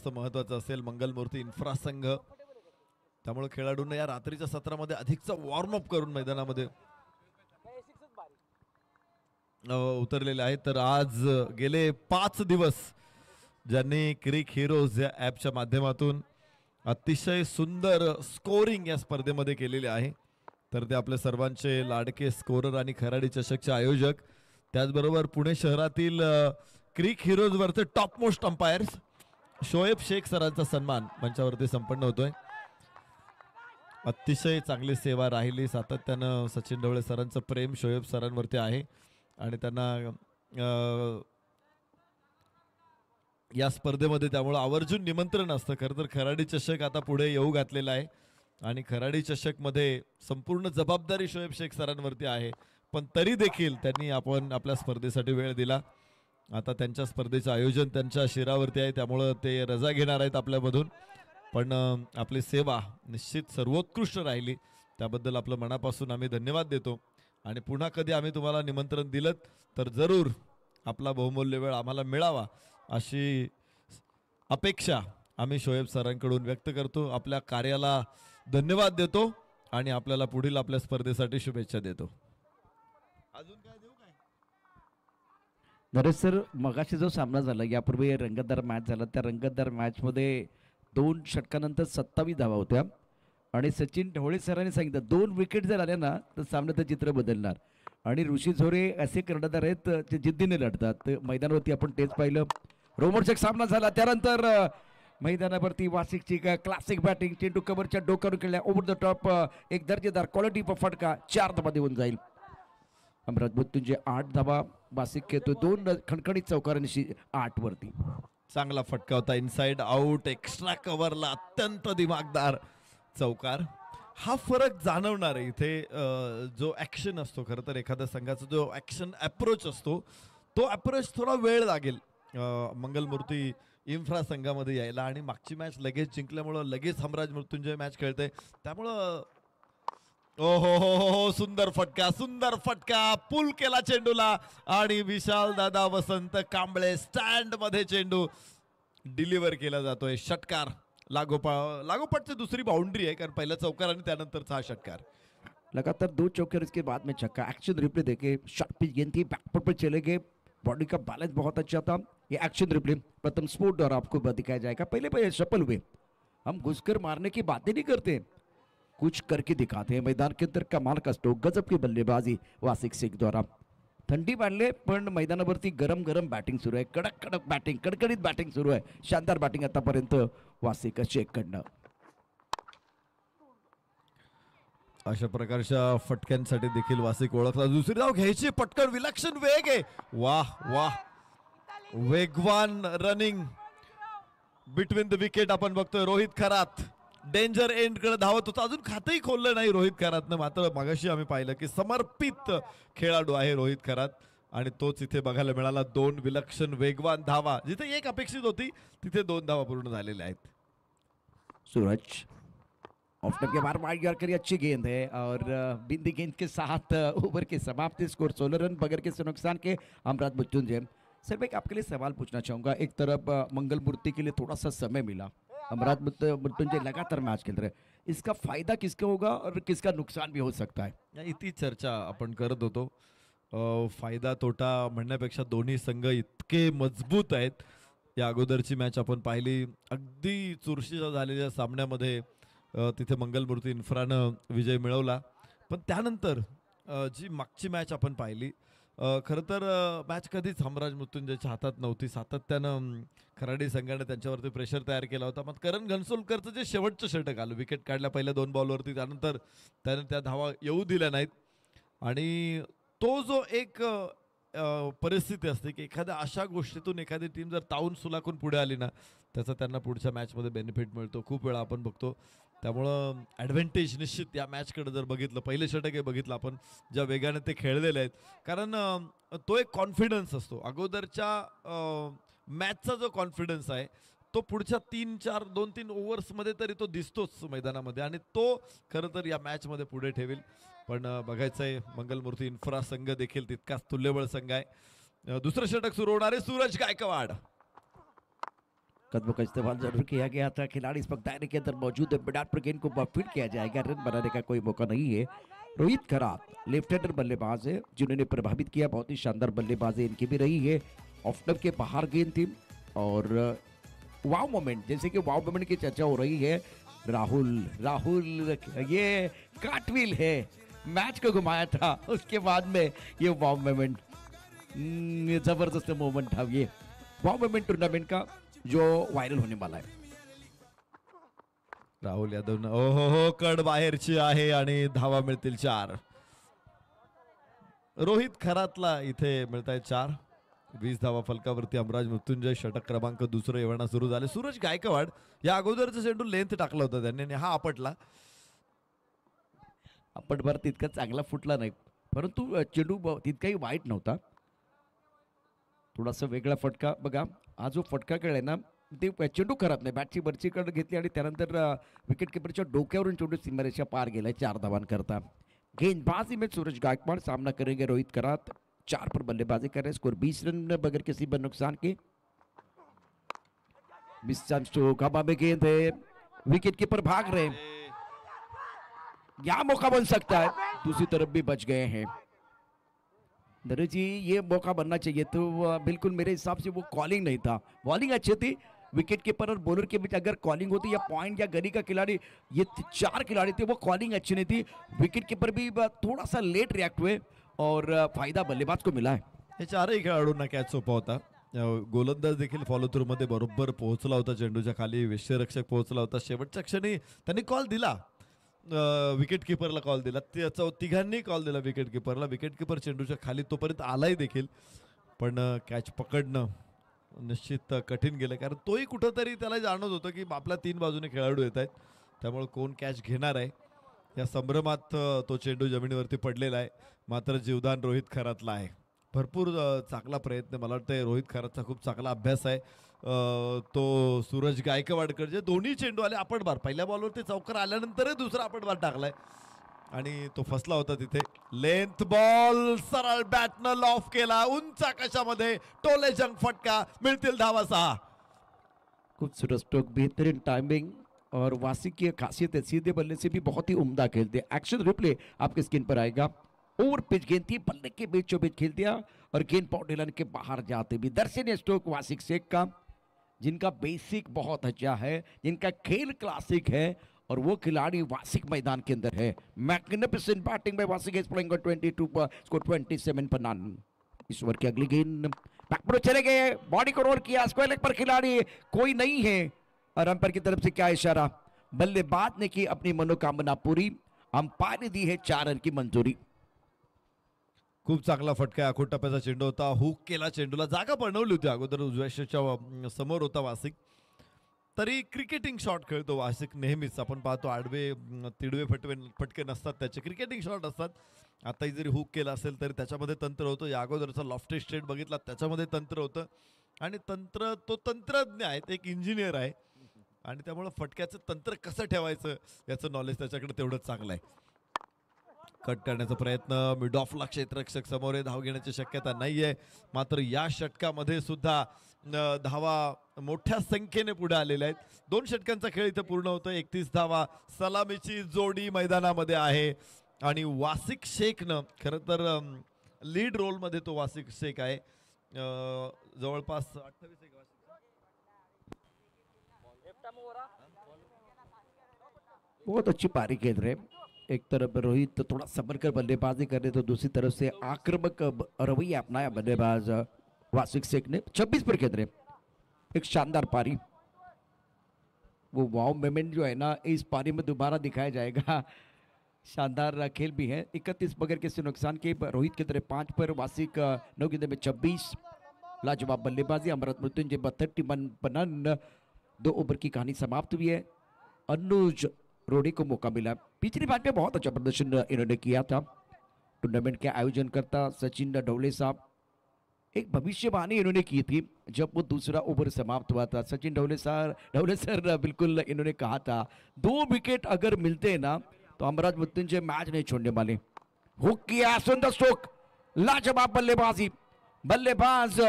जास्त महत्त्वाचं असेल मंगलमूर्ती इन्फ्रा संघ, त्यामुळे खेळाडूंना या रात्रीच्या सत्रामध्ये अधिकचा वॉर्मअप करून मैदानामध्ये उतरलेले आहेत. तर आज गेले 5 दिवस ज्यांनी क्रिक हिरोज या ॲपच्या माध्यमातून अतिशय सुंदर स्कोरिंग या स्पर्धेमध्ये केलेले आहे, तर ते आपले सर्वांचे लाडके स्कोरर आणि खराडी चषकचे आयोजक, त्याचबरोबर पुणे शहरातील क्रिक हिरोजवरचे top most umpires Shoaib Sheikh सरांचा सन्मान मंचावरती संपन्न होतोय. अतिशय चांगली सेवा राहिली, सातत्यानं सचिन ढवळे सरांचं प्रेम शोएब सरांवरती आहे आणि त्यांना या स्पर्धेमध्ये त्यामुळे आवर्जून निमंत्रण असतं. खरं तर खराडी चषक आता पुढे येऊ घातलेला आहे आणि खराडी चषकमध्ये संपूर्ण जबाबदारी शोएब शेख सरांवरती आहे, पण तरी देखील त्यांनी आपल्या स्पर्धेसाठी वेळ दिला. आता त्यांच्या स्पर्धेचं आयोजन त्यांच्या शिरावरती आहे, त्यामुळं ते रजा घेणार आहेत आपल्यामधून, पण आपली सेवा निश्चित सर्वोत्कृष्ट राहिली, त्याबद्दल आपलं मनापासून आम्ही धन्यवाद देतो. आणि पुन्हा कधी आम्ही तुम्हाला निमंत्रण दिलं तर जरूर आपला बहुमूल्य वेळ आम्हाला मिळावा अशी अपेक्षा आम्ही शोएब सरांकडून व्यक्त करतो. आपल्या कार्याला धन्यवाद देतो आणि आपल्याला पुढील आपल्या स्पर्धेसाठी शुभेच्छा देतो. अजून काय देऊ काय? नरेश सर, मगाशी जो सामना झाला यापूर्वी रंगतदार मॅच झाला, त्या रंगतदार मॅचमध्ये 2 षटकानंतर 27 धावा होत्या आणि सचिन ढवळे सरांनी सांगितलं 2 विकेट जर आल्या ना तर सामन्याचं चित्र बदलणार. आणि ऋषी झोरे असे कर्णधार आहेत ते जिद्दीने लढतात. मैदानावरती आपण तेच पाहिलं. रोमोर्चक सामना झाला, त्यानंतर मैदानावरती वासिकची क्लासिक बॅटिंग, चेंडू कव्हरच्या डोक्यावर खेळल्या ओव्हर द टॉप, एक दर्जेदार क्वालिटी फटका 4 धावा देऊन जाईल. अमराज मृत्युंजय 8 धावा, वासिक खेळतोय 2 खणखणीत चौकारांशी 8 वरती. चांगला फटका होता, इनसाइड आउट, एक्स्ट्रा कव्हरला अत्यंत दिमागदार चौकार. हा फरक जाणवणार आहे इथे. जो ॲक्शन असतो, खरं तर एखाद्या संघाचा जो ॲक्शन अप्रोच असतो तो अप्रोच थोडा वेळ लागेल मंगलमूर्ती इन्फ्रा संघामध्ये यायला, आणि मागची मॅच लगेच जिंकल्यामुळं लगेच हमराज मृत्युंजय मॅच खेळते, त्यामुळं ओ हो सुंदर फटका पुल केला चेंडूला आणि विशाल दादा वसंत कांबळे स्टँड मध्ये चेंडू डिलिव्हर केला जातोय. षटकार लागोपाठची दुसरी बाउंड्री आहे, कारण पहिला चौकार आणि त्यानंतरचा हा षटकार. लगातार 2 चौके इसके बाद में छक्का. एक्शन रिप्ले देखे, शॉर्ट पिच गेंद थी, बैकफुट पर चले गए, बॉडी का बैलेंस बहुत अच्छा था. ये एक्शन रिप्ले प्रथम स्पोर्ट द्वारा आपको दिखाया जाएगा. पहले सफल हुए. हम घुसकर मारने की बातें नहीं करते, कुछ करके दिखाते हैं. मैदान के अंदर कमाल का स्ट्रोक, गजब की बल्लेबाजी वासिक शेख द्वारा. थंडी वाढले पण मैदानावरती गरम बॅटिंग सुरू आहे, कडक बॅटिंग, कडकडीत बॅटिंग सुरू आहे. शानदार बॅटिंग आतापर्यंत वासिक शेखकडनं. अशा प्रकारच्या फटक्यांसाठी देखील वासिक ओळखला. दुसरी धाव घ्यायची, पटकन विलक्षण वेग आहे. वाह वेगवान रनिंग बिटवीन द विकेट आपण बघतोय. रोहित खरात डेंजर एंड कडे धावत होता, अजून खातही खोललं नाही रोहित खरातनं. मात्र मगाशी आम्ही पाहिलं की समर्पित खेळाडू आहे रोहित खरात, आणि तोच इथे बघायला मिळाला. 2 विलक्षण वेगवान धावा, जिथे 1 अपेक्षित होती तिथे 2 धावा पूर्ण झालेल्या आहेत. Suraj of K bar wide yorker, अच्छी गेंद है और बिंदी गेंद के साथ ओवर की समाप्ति. स्कोर 16 रन बगैर किसी नुकसान के. अमराज मृत्युंजय सर, मैं आपके लिए सवाल पूछना चाहूँगा. एक तरफ मंगलमूर्ति के लिए थोड़ा सा समय मिला, अमराज मृत्युंजय लगातार मैच खेल रहे, इसका फायदा किसका होगा और किसका नुकसान भी हो सकता है? इतकी चर्चा आपण करत होतो. फायदा तोटा म्हणण्यापेक्षा दोन्ही संघ इतके मजबूत आहेत. या अगोदरची मॅच आपण पाहिली, अगदी चुरशीच्या झालेल्या सामन्यामध्ये तिथे मंगलमूर्ती इन्फ्रानं विजय मिळवला, पण त्यानंतर जी मागची मॅच आपण पाहिली, खरं तर मॅच कधीच हमराज मृत्युंजयच्या हातात नव्हती. सातत्यानं खराडी संघाने त्यांच्यावरती प्रेशर तयार केला होता. मग करण घनसोलकरचं जे शेवटचं षटक आलं, विकेट काढल्या पहिल्या 2 बॉलवरती, त्यानंतर त्याने त्या धावा येऊ दिल्या नाहीत, आणि तो जो एक परिस्थिती असते की एखाद्या अशा गोष्टीतून एखादी टीम जर तावून सुलाखून पुढे आली ना, त्याचा त्यांना पुढच्या मॅचमध्ये बेनिफिट मिळतो. खूप वेळा आपण बघतो. त्यामुळं ॲडव्हान्टेज निश्चित या मॅचकडे जर बघितलं, पहिले षटक हे बघितलं आपण, ज्या वेगाने ते खेळलेले आहेत, कारण तो एक कॉन्फिडन्स असतो अगोदरच्या मॅचचा. जो कॉन्फिडन्स आहे तो पुढच्या 2-3 ओव्हर्समध्ये तरी तो दिसतोच मैदानामध्ये, आणि तो खरं तर या मॅचमध्ये पुढे ठेवेल. पण बघायचं आहे, मंगलमूर्ती इन्फ्रा संघ देखील तितकाच तुल्यबळ संघ आहे. दुसरं षटक सुरू होणार आहे. सूरज गायकवाड कदमों का इस्तेमाल जरूर किया गया था। खिलाड़ी इस वक्त दायरे के अंदर मौजूद है। मिडान पर गेंद को फील्ड किया जाएगा, रन बनाने का कोई मौका नहीं है। रोहित खरात लेफ्ट हैंडर बल्लेबाज है जिन्होंने प्रभावित किया, बहुत ही शानदार बल्लेबाजी इनकी भी रही है। ऑफ स्टंप के बाहर गेंद थी और वाव मोमेंट, जैसे कि वाव मोमेंट की चर्चा हो रही है। राहुल ये कार्टविल है, मैच को घुमाया था, उसके बाद में ये वाव मोमेंट, जबरदस्त मोमेंट था ये वाव मोमेंट टूर्नामेंट का जो व्हायरल होने वाला आहे. राहुल यादव हो कड बाहेरची आहे आणि धावा मिळतील 4. रोहित खरातला इथे मिळत आहे 4. 20 धावा फलकावरती अमराज मृत्युंजय षटक क्रमांक 2 येवणा सुरू झाले. सूरज गायकवाड या अगोदरचा चेंडू लेंथ टाकला होता त्यांनी, हा आपटला. आपटभर तितका चांगला फुटला नाही, परंतु चेंडू तितकाही वाईट नव्हता. थोडासा वेगळा फटका बघा, हा जो फटका खेळ आहे ना ते चेंडू खराब नाही, बॅटची बर्चीकडे घेतली आणि त्यानंतर विकेट किपरच्या डोक्यावरून चेंडू सीमारेषा पार गेलाय 4 धावांकरता. गेंदबाजी में सूरज गायकवाड़ सामना करेंगे रोहित करात. 4 पर बल्लेबाजी कर रहे हैं, स्कोर 20 रन बगैर किसी भी नुकसान के. मिस चांस टू हवा में गेंद है, विकेट कीपर भाग रहे हैं, क्या मौका बन सकता है, दूसरी तरफ भी बच गए हैं. नरेश जी ये मौका बनना चाहिए, तो बिल्कुल मेरे हिसाब से वो कॉलिंग नहीं था, बॉलिंग अच्छी थी. विकेट कीपर और बॉलर के बीच अगर कॉलिंग होती या पॉइंट या गली का खिलाड़ी, ये 4 खिलाड़ी थे, वो कॉलिंग अच्छी नहीं थी. विकेट कीपर भी थोड़ा सा लेट रिएक्ट हुए और फायदा बल्लेबाज को मिला है. हे 4ही खेळाडूंना कॅच सोपा होता. गोलंदाज देखील फॉलो थ्रू मध्ये बरोबर पोहोचला होता, चेंडूच्या खाली विश्वरक्षक पोहोचला होता. शेवटच्या क्षणी त्यांनी कॉल दिला, विकेट किपरला कॉल दिला, तिघांनी कॉल दिला विकेट किपरला. विकेट किपर चेंडूच्या खाली तोपर्यंत आलाही देखील, पण कॅच पकडणं निश्चित कठीण गेलं, कारण तोही कुठंतरी त्याला जाणवत होतं की आपल्या 3 बाजूने खेळाडू येत आहेत, त्यामुळे कोण कॅच घेणार आहे या संभ्रमात तो चेंडू जमिनीवरती पडलेला आहे. मात्र जीवदान रोहित खरातला आहे. भरपूर चांगला प्रयत्न, मला वाटतं रोहित खरातचा खूप चांगला अभ्यास आहे. तो सूरज गायकवाडकर जे दोन्ही चेंडू आले आपटबार, पहिल्या बॉलवरती चौकार आल्यानंतर दुसरा आपटबार टाकलाय आणि तो फसला होता तिथे. लेंथ बॉल सरळ बॅटनं लॉफ केला, उंच आकाशामध्ये टोले जंग फटका, मिळतील धावा 6. खूबसूरत स्ट्रोक, बेहतरीन टाइमिंग और वासी की खासियत है सीधे बल्ले से भी बहुत ही उम्दा खेलते. एक्शन रिप्ले आपके स्क्रीन पर आएगा. ओवर पिच गेंद थी, बल्ले के बीचों बीच खेल दिया और गेंद बाउंड्री लाइन के बाहर जाते भी. दर्शनीय स्ट्रोक वासिक शेख का, जिनका बेसिक बहुत अच्छा है, जिनका खेल क्लासिक है, और वो खिलाड़ी वासिक मैदान के अंदर है. Magnificent batting by Wasiq is playing 22 पर स्कोर 27 पर नन. इस ओवर की अगली गेंद बैकवर्ड चले गए, बॉडी को रोल किया, स्क्वायर लेग पर खिलाड़ी कोई नहीं है और अंपायर की तरफ से क्या इशारा. बल्लेबाज ने की अपनी मनोकामना पूरी, अंपायर ने दी है 4 रन की मंजूरी. खूप चांगला फटका, आखूट टप्प्याचा चेंडू होता, हुक केला चेंडूला, जागा बनवली होती अगोदर, उजव्या शीटच्या समोर होता वासिक. तरी क्रिकेटिंग शॉट खेळतो वासिक नेहमीच. आपण पाहतो आडवे तिडवे फटके नसतात त्याचे, क्रिकेटिंग शॉट असतात. आताही जरी हुक केला असेल तरी त्याच्यामध्ये तंत्र होतं. या अगोदरचा लॉफ्टी स्ट्रेट बघितला, त्याच्यामध्ये तंत्र होतं आणि तो तंत्रज्ञ आहे, एक इंजिनियर आहे आणि त्यामुळे फटक्याचं तंत्र कसं ठेवायचं याचं नॉलेज त्याच्याकडे तेवढंच चांगलं आहे. कट करण्याचा प्रयत्न, मिड ऑफला क्षेत्ररक्षक समोर आहे, धाव घेण्याची शक्यता नाहीये. मात्र या षटकामध्ये सुद्धा धावा मोठ्या संख्येने पुढे आलेल्या आहेत. 2 षटकांचा खेळ इथे पूर्ण होतो. 31 धावा, सलामीची जोडी मैदानामध्ये आहे आणि वासिक शेखनं खरं तर लीड रोल मध्ये तो वासिक शेख आहे. जवळपास 28 बहुत अच्छी पारी खेल रहे. एक तरफ रोहित थोड़ा सबर कर बल्लेबाजी कर रहे, तो दूसरी तरफ से आक्रामक रवैया अपनाया बल्लेबाज वासिक शेख ने. 26 पर खेल रहे, एक शानदार पारी. वो वाव मोमेंट जो है ना इस पारी में दोबारा दिखाया जाएगा. शानदार खेल भी है. 31 बगैर किसी नुकसान के. रोहित की तरफ 5 पर, वासिक 9 गेंदों में 26. लाजवाब बल्लेबाजी. अमृत मृत्युंजय 32 बनन. 2 ओवर की कहानी समाप्त हुई है. अनुज रोडी को मौका मिला. पिछली मैच में बहुत अच्छा प्रदर्शन इन्होंने किया था. टूर्नामेंट के आयोजन करता सचिन ढोले साहब, एक भविष्यवाणी इन्होंने की थी जब वो दूसरा ओवर समाप्त हुआ था. सचिन ढोले सर बिल्कुल इन्होंने कहा था 2 विकेट अगर मिलते हैं ना तो अमराज मृत्युंजय मैच नहीं छोड़ने वाले. हुक किया, सुंदर स्ट्रोक, लाजवाब बल्लेबाजी. बल्लेबाज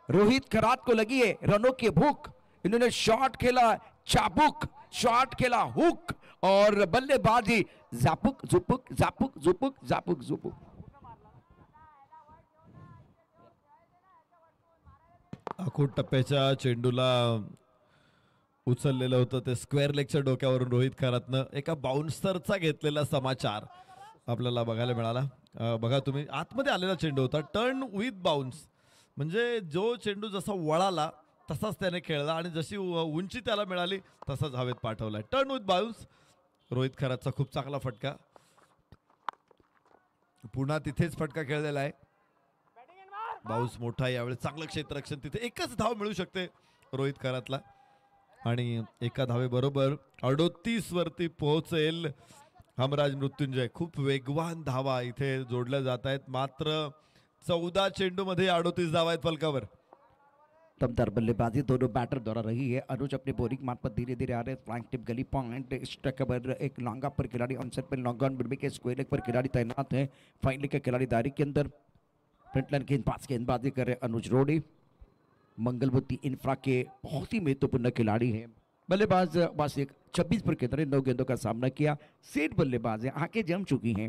रोहित खरात को लगी है रनों की भूख. इन्होंने शॉट खेला चाबुक, शॉट खेला हुक और बल्लेबाजी झापुक झुपुक झापुक झुपुक झापुक झुपुक। आखूड टप्प्याच्या चेंडूला उचललेलं होतं ते स्क्वेअर लेगच्या डोक्यावरून रोहित खरातनं एका बाउन्सरचा घेतलेला समाचार आपल्याला बघायला मिळाला। बघा तुम्ही, आतमध्ये आलेला चेंडू होता, टर्न विथ बाउन्स, म्हणजे जो चेंडू जसा वळाला तसाच त्याने खेळला आणि जशी उंची त्याला मिळाली तसाच हवेत पाठवला। टर्न विथ बाउन्स, रोहित खरातचा खूप चांगला फटका, पुन्हा तिथेच फटका खेळलेला आहे। बाउन्स मोठा, यावेळी चांगलं क्षेत्ररक्षण, तिथे एकच धाव मिळू शकते रोहित खरातला आणि एका धावेबरोबर 38 वरती पोहोचेल हमराज मृत्युंजय। खूप वेगवान धावा इथे जोडल्या जात आहेत, मात्र 14 चेंडू मध्ये 38 धावा आहेत फलकावर। दमदार बल्लेबाजी दोनों बैटर द्वारा रही है। अनुज अपने बोरिंग मार्ग पर धीरे धीरे आ रहे हैं। फ्लैंक टिप गली पॉइंट स्ट्राइक पर एक लॉन्गा पर खिलाड़ी ऑन साइड पर लॉन्ग ऑन बिरबी के स्क्वायर लेग पर खिलाड़ी तैनात है। फाइनली के खिलाड़ी दायरे के अंदर फ्रंटलाइन गेंदबाजी कर रहे अनुज रोडी, मंगलबुद्धि इंफ्रा के बहुत ही महत्वपूर्ण खिलाड़ी हैं। बल्लेबाज वासिक 26 पर केंद्र 9 गेंदों का सामना किया। सेठ बल्लेबाज है, आंखें जम चुकी हैं।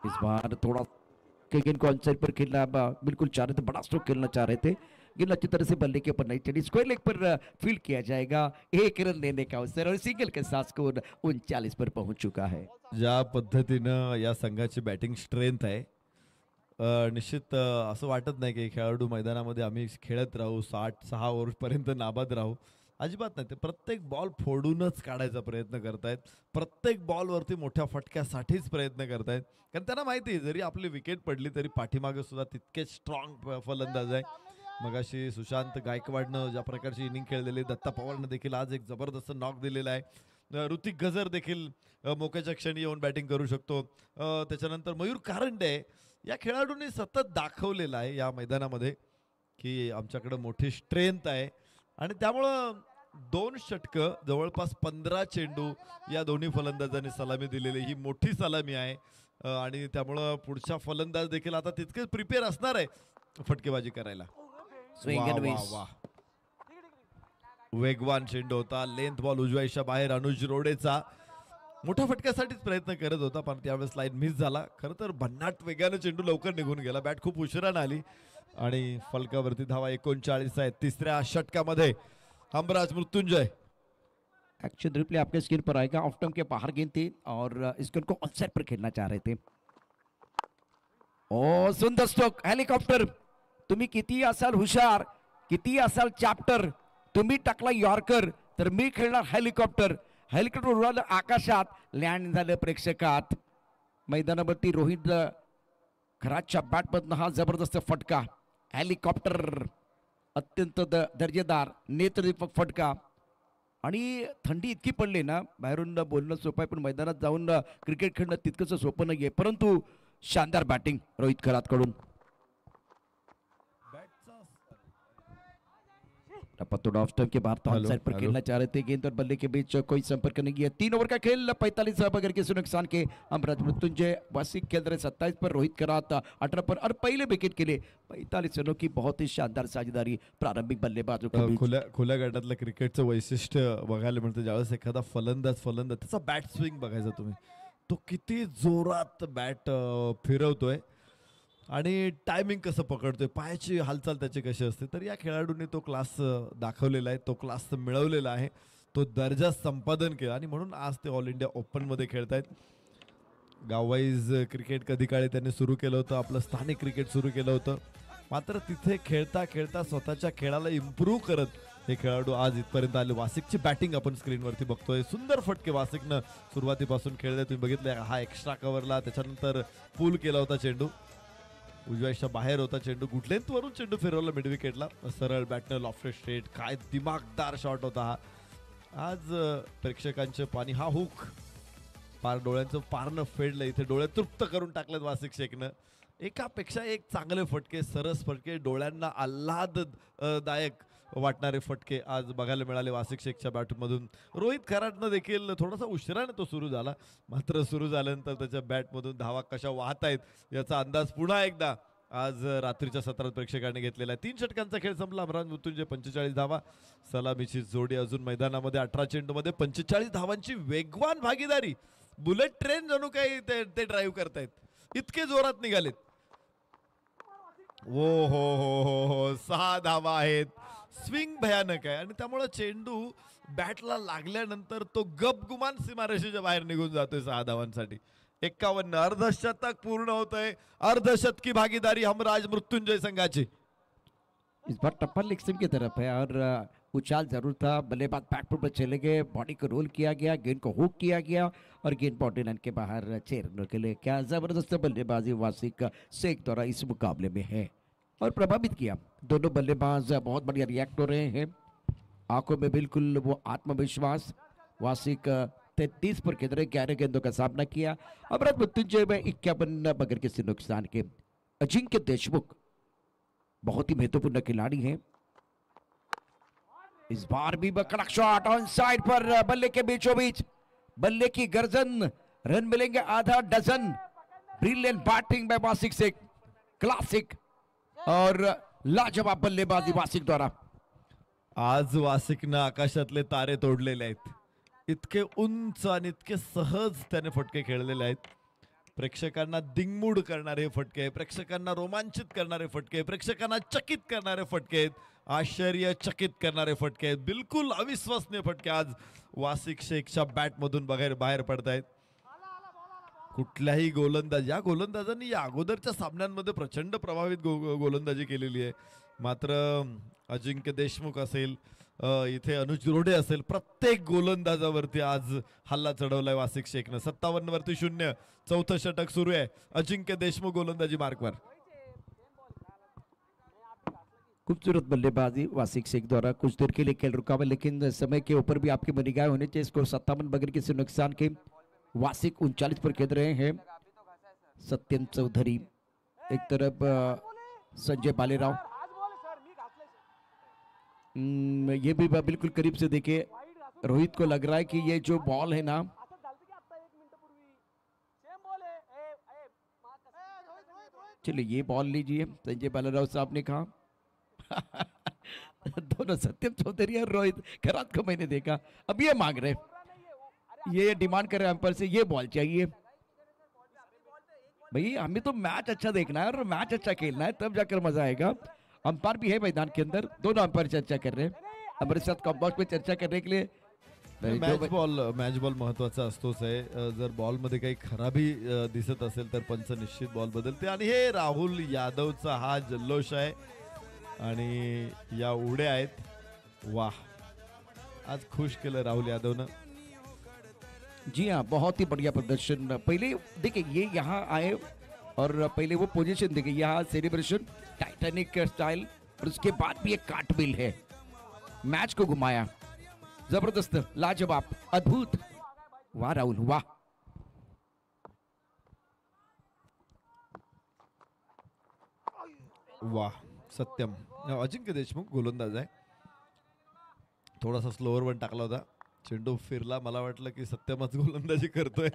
इस बार थोड़ा गेंद को ऑनसाइड पर खेलना बिल्कुल चाह रहे थे, बड़ा स्ट्रोक खेलना चाह रहे थे, गेंद अच्छी तरह से बल्ले के ऊपर नहीं चली। स्क्वायर लेग पर फील्ड किया जाएगा, 1 रन लेने का अवसर और सिंगल के साथ स्कोर 39 पर पहुंच चुका है। ज्या पद्धतीनं या संघाची बॅटिंग स्ट्रेंथ आहे, निश्चित असं वाटत नाही की खेळाडू मैदानामध्ये आम्ही खेळत राहू, 66 ओव्हरपर्यंत नाबाद राहू, अजिबात नाही। ते प्रत्येक बॉल फोडूनच काढायचा प्रयत्न करतायत, प्रत्येक बॉलवरती मोठ्या फटक्यासाठीच प्रयत्न करतायत, कारण त्यांना माहिती आहे जरी आपली विकेट पडली तरी पाठीमागे सुद्धा तितकेच स्ट्रॉंग फलंदाज आहे। मगाशी सुशांत गायकवाडनं ज्या प्रकारची इनिंग खेळलेली, दत्ता पवारनं देखील आज एक जबरदस्त नॉक दिलेला आहे। ऋतिक गजर देखील मोक्याच्या क्षणी येऊन बॅटिंग करू शकतो। त्याच्यानंतर मयूर कारंडे, या खेळाडूंनी सतत दाखवलेलं आहे या मैदानामध्ये की आमच्याकडे मोठी स्ट्रेंथ आहे आणि त्यामुळं 2 षटकं, जवळपास 15 चेंडू या दोन्ही फलंदाजांनी सलामी दिलेली ही मोठी सलामी आहे आणि त्यामुळं पुढचा फलंदाज देखील आता तितकेच प्रिपेअर असणार आहे फटकेबाजी करायला। वेगवान चेंडू होता, लेंथ बॉल उजव्याच्या बाहेर, अनुज रोडेचा मोठ्या फटक्यासाठीच प्रयत्न करत होता पण त्यावेळेस लाईन मिस झाला। खरं तर भन्नाट वेगाने चेंडू लवकर निघून गेला, बॅट खूप उशिराने आली आणि फलकावरती धावा 39 आहेत। तिसऱ्या षटकामध्ये हमराज मृत्युंजय। एक्शन रिप्ले आपके स्क्रीन पर आएगा। ऑफ टर्म के बाहर गेंद थी और इस गेंद को ऑन साइड पर खेलना चाह रहे थे। ओ सुंदर स्ट्रोक, हेलिकॉप्टर, तुम्ही किती असाल हुशार, किती असाल चॅप्टर, तुम्ही टाकला यॉर्कर तर मी खेळणार हेलिकॉप्टर। हेलिकॉप्टर उडवलं आकाशात, लँड झालं प्रेक्षकात। मैदानावरती रोहित खरातच्या बॅटमधनं हा जबरदस्त फटका, हेलिकॉप्टर, अत्यंत दर्जेदार नेत्रदीपक फटका। आणि थंडी इतकी पडली ना, बाहेरून बोलणं सोपं आहे पण मैदानात जाऊन क्रिकेट खेळणं तितकंच सोपं नाहीये, परंतु शानदार batting Rohit खरातकडून। Patoda of stump के बाहर तो ऑन साइड पर खेलना चाह रहे थे, गेंद और बल्ले के बीच कोई संपर्क नहीं है। 3 ओवर का खेल, 45 बगैर किसी नुकसान के हमराज मृत्युंजय वासिक खेल रहे 27 पर, रोहित खरात 18 पर और पहले विकेट के लिए 45 रनों की बहुत ही शानदार साझेदारी प्रारंभिक बल्लेबाजों के बीच। खुल्या गटातलं क्रिकेटचं वैशिष्ट्य बघायला मिळतं, ज्यावेळेस एखादा फलंदाज त्याचा बॅट स्विंग बघायचा तुम्ही, तो किती जोरात बॅट फिरवतोय आणि टायमिंग कसं पकडतोय, पायाची हालचाल त्याची कशी असते। तर या खेळाडूंनी तो क्लास दाखवलेला आहे, तो क्लास मिळवलेला आहे, तो दर्जा संपादन केला आणि म्हणून आज ते ऑल इंडिया ओपनमध्ये खेळतायत। गाववाईज क्रिकेट कधी काळी त्यांनी सुरू केलं होतं, आपलं स्थानिक क्रिकेट सुरू केलं होतं, मात्र तिथे खेळता खेळता स्वतःच्या खेळाला इम्प्रूव्ह करत हे खेळाडू आज इथपर्यंत आले। वासिकची बॅटिंग आपण स्क्रीनवरती बघतोय, सुंदर फटके वासिकनं सुरुवातीपासून खेळले, तुम्ही बघितले, हा एक्स्ट्रा कव्हरला, त्याच्यानंतर पूल केला होता चेंडू, उजव्याच्या बाहेर होता चेंडू, गुडलेंथ वरून चेंडू फिरवला मिड विकेटला, सरळ बॅटनं लॉफ्टेड स्ट्रेट, काय दिमागदार शॉट होता हा। आज प्रेक्षकांचे पाणी, हा हुक पार डोळ्यांचं पारनं फेडलं, इथे डोळे तृप्त करून टाकलेत वासिक शेखनं। एकापेक्षा एक चांगले फटके, सरस फटके, डोळ्यांना आल्हाददायक वाटणारे फटके आज बघायला मिळाले वासिक शेखच्या बॅटमधून। रोहित खरातनं देखील थोडासा उशिराने तो सुरू झाला, मात्र सुरू झाल्यानंतर त्याच्या बॅटमधून धावा कशा वाहत आहेत याचा अंदाज पुन्हा एकदा आज रात्रीच्या सत्रात प्रेक्षकांनी घेतलेला आहे. 3 षटकांचा खेळ संपला. अमरान मृत्युंजय 45 धावा, सलामीची जोडी अजून मैदानामध्ये. 18 चेंडूमध्ये 45 धावांची वेगवान भागीदारी. बुलेट ट्रेन जणू काही ते ड्राईव्ह करतायत, इतके जोरात निघालेत. हो हो हो हो हो 6 धावा आहेत. स्विंग भयानक आहे आणि त्यामुळे चेंडू बॅटला लागल्यानंतर तो गपगुमान सीमारेषेच्या बाहेर निघून जातोय 6 धावांसाठी. 51 अर्धशतक पूर्ण होतंय. अर्धशतकी भागीदारी हमराज मृत्युंजय संघाची. इस बार टप्पा लेग स्टंप की तरफ है और उछाल जरूर था, बल्लेबाज बैकफुट पर चले गए, बॉडी को रोल किया गया, गेंद को हुक किया गया और गेंद बाउंड्री लाइन के बाहर 6 रनों के लिए. क्या जबरदस्त बल्लेबाजी वासिक शेख द्वारा इस मुकाबले में है और प्रभावित किया. दोनों बल्लेबाज बहुत बढ़िया रिएक्ट हो रहे हैं. आंखों में बिल्कुल वो आत्मविश्वास. वासिक 33 पर खेल रहे, 11 गेंदों का सामना किया. अमराज मृत्युंजय में 51 बगैर किसी नुकसान के. अजिंक्य देशमुख बहुत ही महत्वपूर्ण खिलाड़ी हैं. इस बार भी कड़क शॉट ऑन साइड पर, बल्ले के बीचों बीच, बल्ले की गर्जन, रन मिलेंगे आधा dozen. Brilliant batting by Wasiq Sheikh, classic और लाजवाब बल्लेबाजी वासिक द्वारा. आज वासिकनं आकाशातले तारे तोडलेले आहेत. इतके उंच आणि इतके सहज त्याने फटके खेळलेले आहेत. प्रेक्षकांना दिंगमूड करणारे फटके, प्रेक्षकांना रोमांचित करणारे फटके, प्रेक्षकांना चकित करणारे फटके आहेत, आश्चर्यचकित करणारे फटके आहेत. बिलकुल अविश्वसनीय फटके आज वासिक शेखच्या बॅटमधून बाहेर पडत आहेत. कुठल्याही गोलंदाज, या गोलंदाजांनी या अगोदरच्या सामन्यांमध्ये प्रचंड प्रभावित गोलंदाजी केलेली आहे. मात्र अजिंक्य देशमुख असेल, इथे अनुज रोडे असेल, प्रत्येक गोलंदाजावरती आज हल्ला चढवलाय वासिक शेखनं. 57 वरती 0. चौथं षटक सुरू आहे. अजिंक्य देशमुख गोलंदाजी मार्कवर. खूबसूरत बल्लेबाजी वासिक शेख द्वारा. कुछ देर के लिए खेल रुका हुआ, लेकिन समय के ऊपर भी आपकी निगाह होनी चाहिए. स्कोर 57 बगैर किसी नुकसान के. वासिक 39 पर खेल रहे हैं. सत्यम चौधरी एक तरफ, संजय बालेराव. ये भी बिल्कुल करीब से देखे. रोहित को लग रहा है कि ये जो बॉल है ना, चलिए ये बॉल लीजिए, संजय बालेराव साहब ने कहा. दोनों सत्यम चौधरी और रोहित खरात को मैंने देखा. अब ये मांग रहे, ये डिमांड कर रहे हैं अंपायर से, ये बॉल चाहिए. भाई हमें तो मैच अच्छा देखना है और मैच अच्छा खेलना है, तब जाकर मजा आएगा. अंपायर भी है मैदान के अंदर, दोनों अंपायर चर्चा कर रहे हैं. हमारे साथ कॉम्बॉक्स पे चर्चा करने के लिए. मॅच बॉल महत्वाचा असतोच आहे. जर बॉल मध्ये काही खराबी दिसत असेल तर पंच निश्चित बॉल बदलते. आणि हे राहुल यादवचा हा जल्लोष आहे आणि या उड्या आहेत. वाह, आज खुश केलं राहुल यादवनं. जी हाँ, बहुत ही बढ़िया प्रदर्शन. पहले देखिए ये यहाँ आए और पहले वो पोजीशन देखिए, यहाँ सेलिब्रेशन टाइटैनिक स्टाइल, और उसके बाद भी एक काटबिल है. मैच को घुमाया, जबरदस्त, लाजवाब, अद्भुत. वाह राहुल, वाह. वाह. सत्यम, अजिंक्य देशमुख गोलंदाज आहे. थोडासा स्लोअर वन टाकला होता, चेंडू फिरला, मला वाटलं की सत्यमच गोलंदाजी करतोय.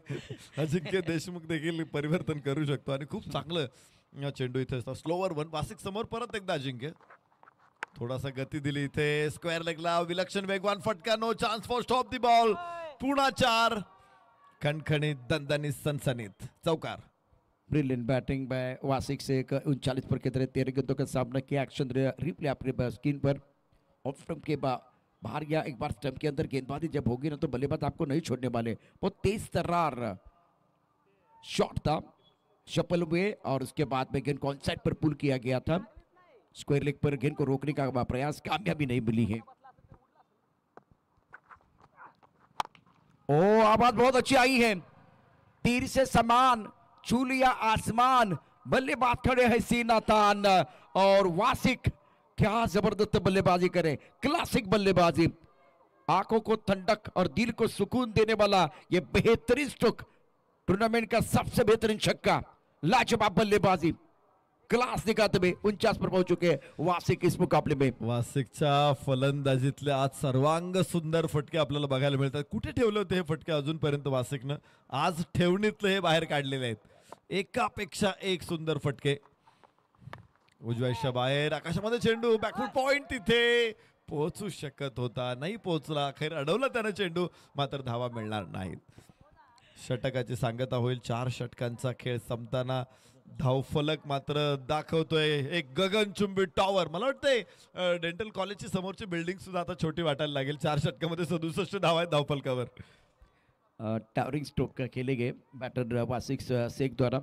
अजिंक्य देशमुख देखील परिवर्तन करू शकतो आणि खूप चांगलं चेंडू इथे स्लोअर वन. वासिक समोर परत एकदा अजिंक्य, थोडासा गती दिली इथे, स्क्वेअर लेगला विलक्षण वेगवान फटका. No chance for stop the ball. पुन्हा 4. खणखणीत, दणदणीत, सनसनीत चौकार. Brilliant batting by Wasiq Sheikh. 39 पर के तरह 13 गेंदों का सामना किया. एक्शन रिप्ले आपके स्क्रीन पर. ऑफ स्टंप के बाहर या एक बार स्टंप के अंदर गेंदबाजी जब होगी ना, तो बल्लेबाज आपको नहीं छोड़ने वाले. बहुत तेज तर्रार शॉट था, शफल हुए और उसके बाद में गेंद को ऑन साइड पर पुल किया गया था. स्क्वायर लेग पर गेंद को रोकने का प्रयास, कामयाबी नहीं मिली है. ओ, आवाज बहुत अच्छी आई है. तीर से समान छू लिया आसमान. बल्लेबाज खड़े हैं सीना तान और वासिक क्या जबरदस्त बल्लेबाजी करे. क्लासिक बल्लेबाजी, आंखों को ठंडक और दिल को सुकून देने वाला ये बेहतरीन स्ट्रोक. टूर्नामेंट का सबसे बेहतरीन छक्का, लाजवाब बल्लेबाजी, क्लास दिखाते हुए 49 पर पहुंच चुके हैं वासिक इस मुकाबले में. वासिकच्या फलंदाजीतले आज सर्वांग सुंदर फटके आपल्याला बघायला मिळतात. कुठे ठेवले होते हे फटके अजूनपर्यंत वासिकनं? आज ठेवणीतले हे बाहेर काढलेले आहेत. एकापेक्षा एक सुंदर फटके. उजव्याच्या बाहेर आकाशामध्ये चेंडू बॅकफूट पॉइंट तिथे पोहोचू शकत होता, नाही पोहोचला. अखेर अडवला त्यानं चेंडू, मात्र धावा मिळणार नाहीत. षटकाची सांगता होईल. 4 षटकांचा खेळ संपताना धावफलक मात्र दाखवतोय एक गगनचुंबी टॉवर. मला वाटतंय डेंटल कॉलेजची समोरची बिल्डिंग सुद्धा आता छोटी वाटायला लागेल. 4 षटकामध्ये 67 धावा आहेत धावफलकावर. टावरिंग स्ट्रोक खेले गए बैटर वासिक शेख द्वारा.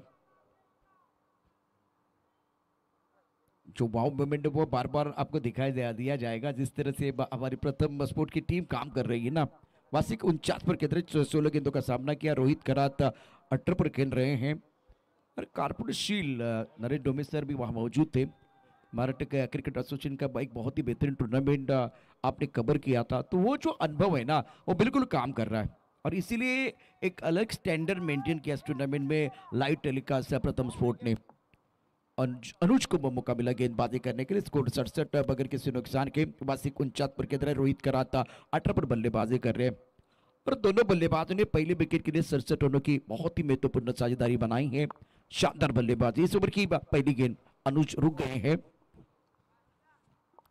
जो वाव मोमेंट वो बार बार आपको दिखाई दिया जाएगा जिस तरह से हमारी प्रथम स्पोर्ट की टीम काम कर रही है ना. वासिक 49 पर केंद्रित 16 गेंदों का सामना किया. रोहित करात 18 पर खेल रहे हैं और कारपुरशील नरेश डोमे सर भी वहाँ मौजूद थे. महाराष्ट्र क्रिकेट एसोसिएशन का एक बहुत ही बेहतरीन टूर्नामेंट आपने कवर किया था, तो वो जो अनुभव है ना वो बिल्कुल काम कर रहा है और इसीलिए एक अलग स्टैंडर्ड मेंटेन किया इस टूर्नामेंट में. लाइव टेलीकास्ट से प्रथम स्पोर्ट ने अनुज को मौका मिला गेंदबाजी करने के लिए. स्कोर 67 बगैर किसी नुकसान के. वासिक 49 पर खेल रहे. रोहित कराता 18 पर बल्लेबाजी कर रहे हैं और दोनों बल्लेबाजों ने पहले विकेट के लिए 67 रनों की बहुत ही महत्वपूर्ण साझेदारी बनाई है. शानदार बल्लेबाजी. इस ओवर की पहली गेंद अनुज रुक गए हैं.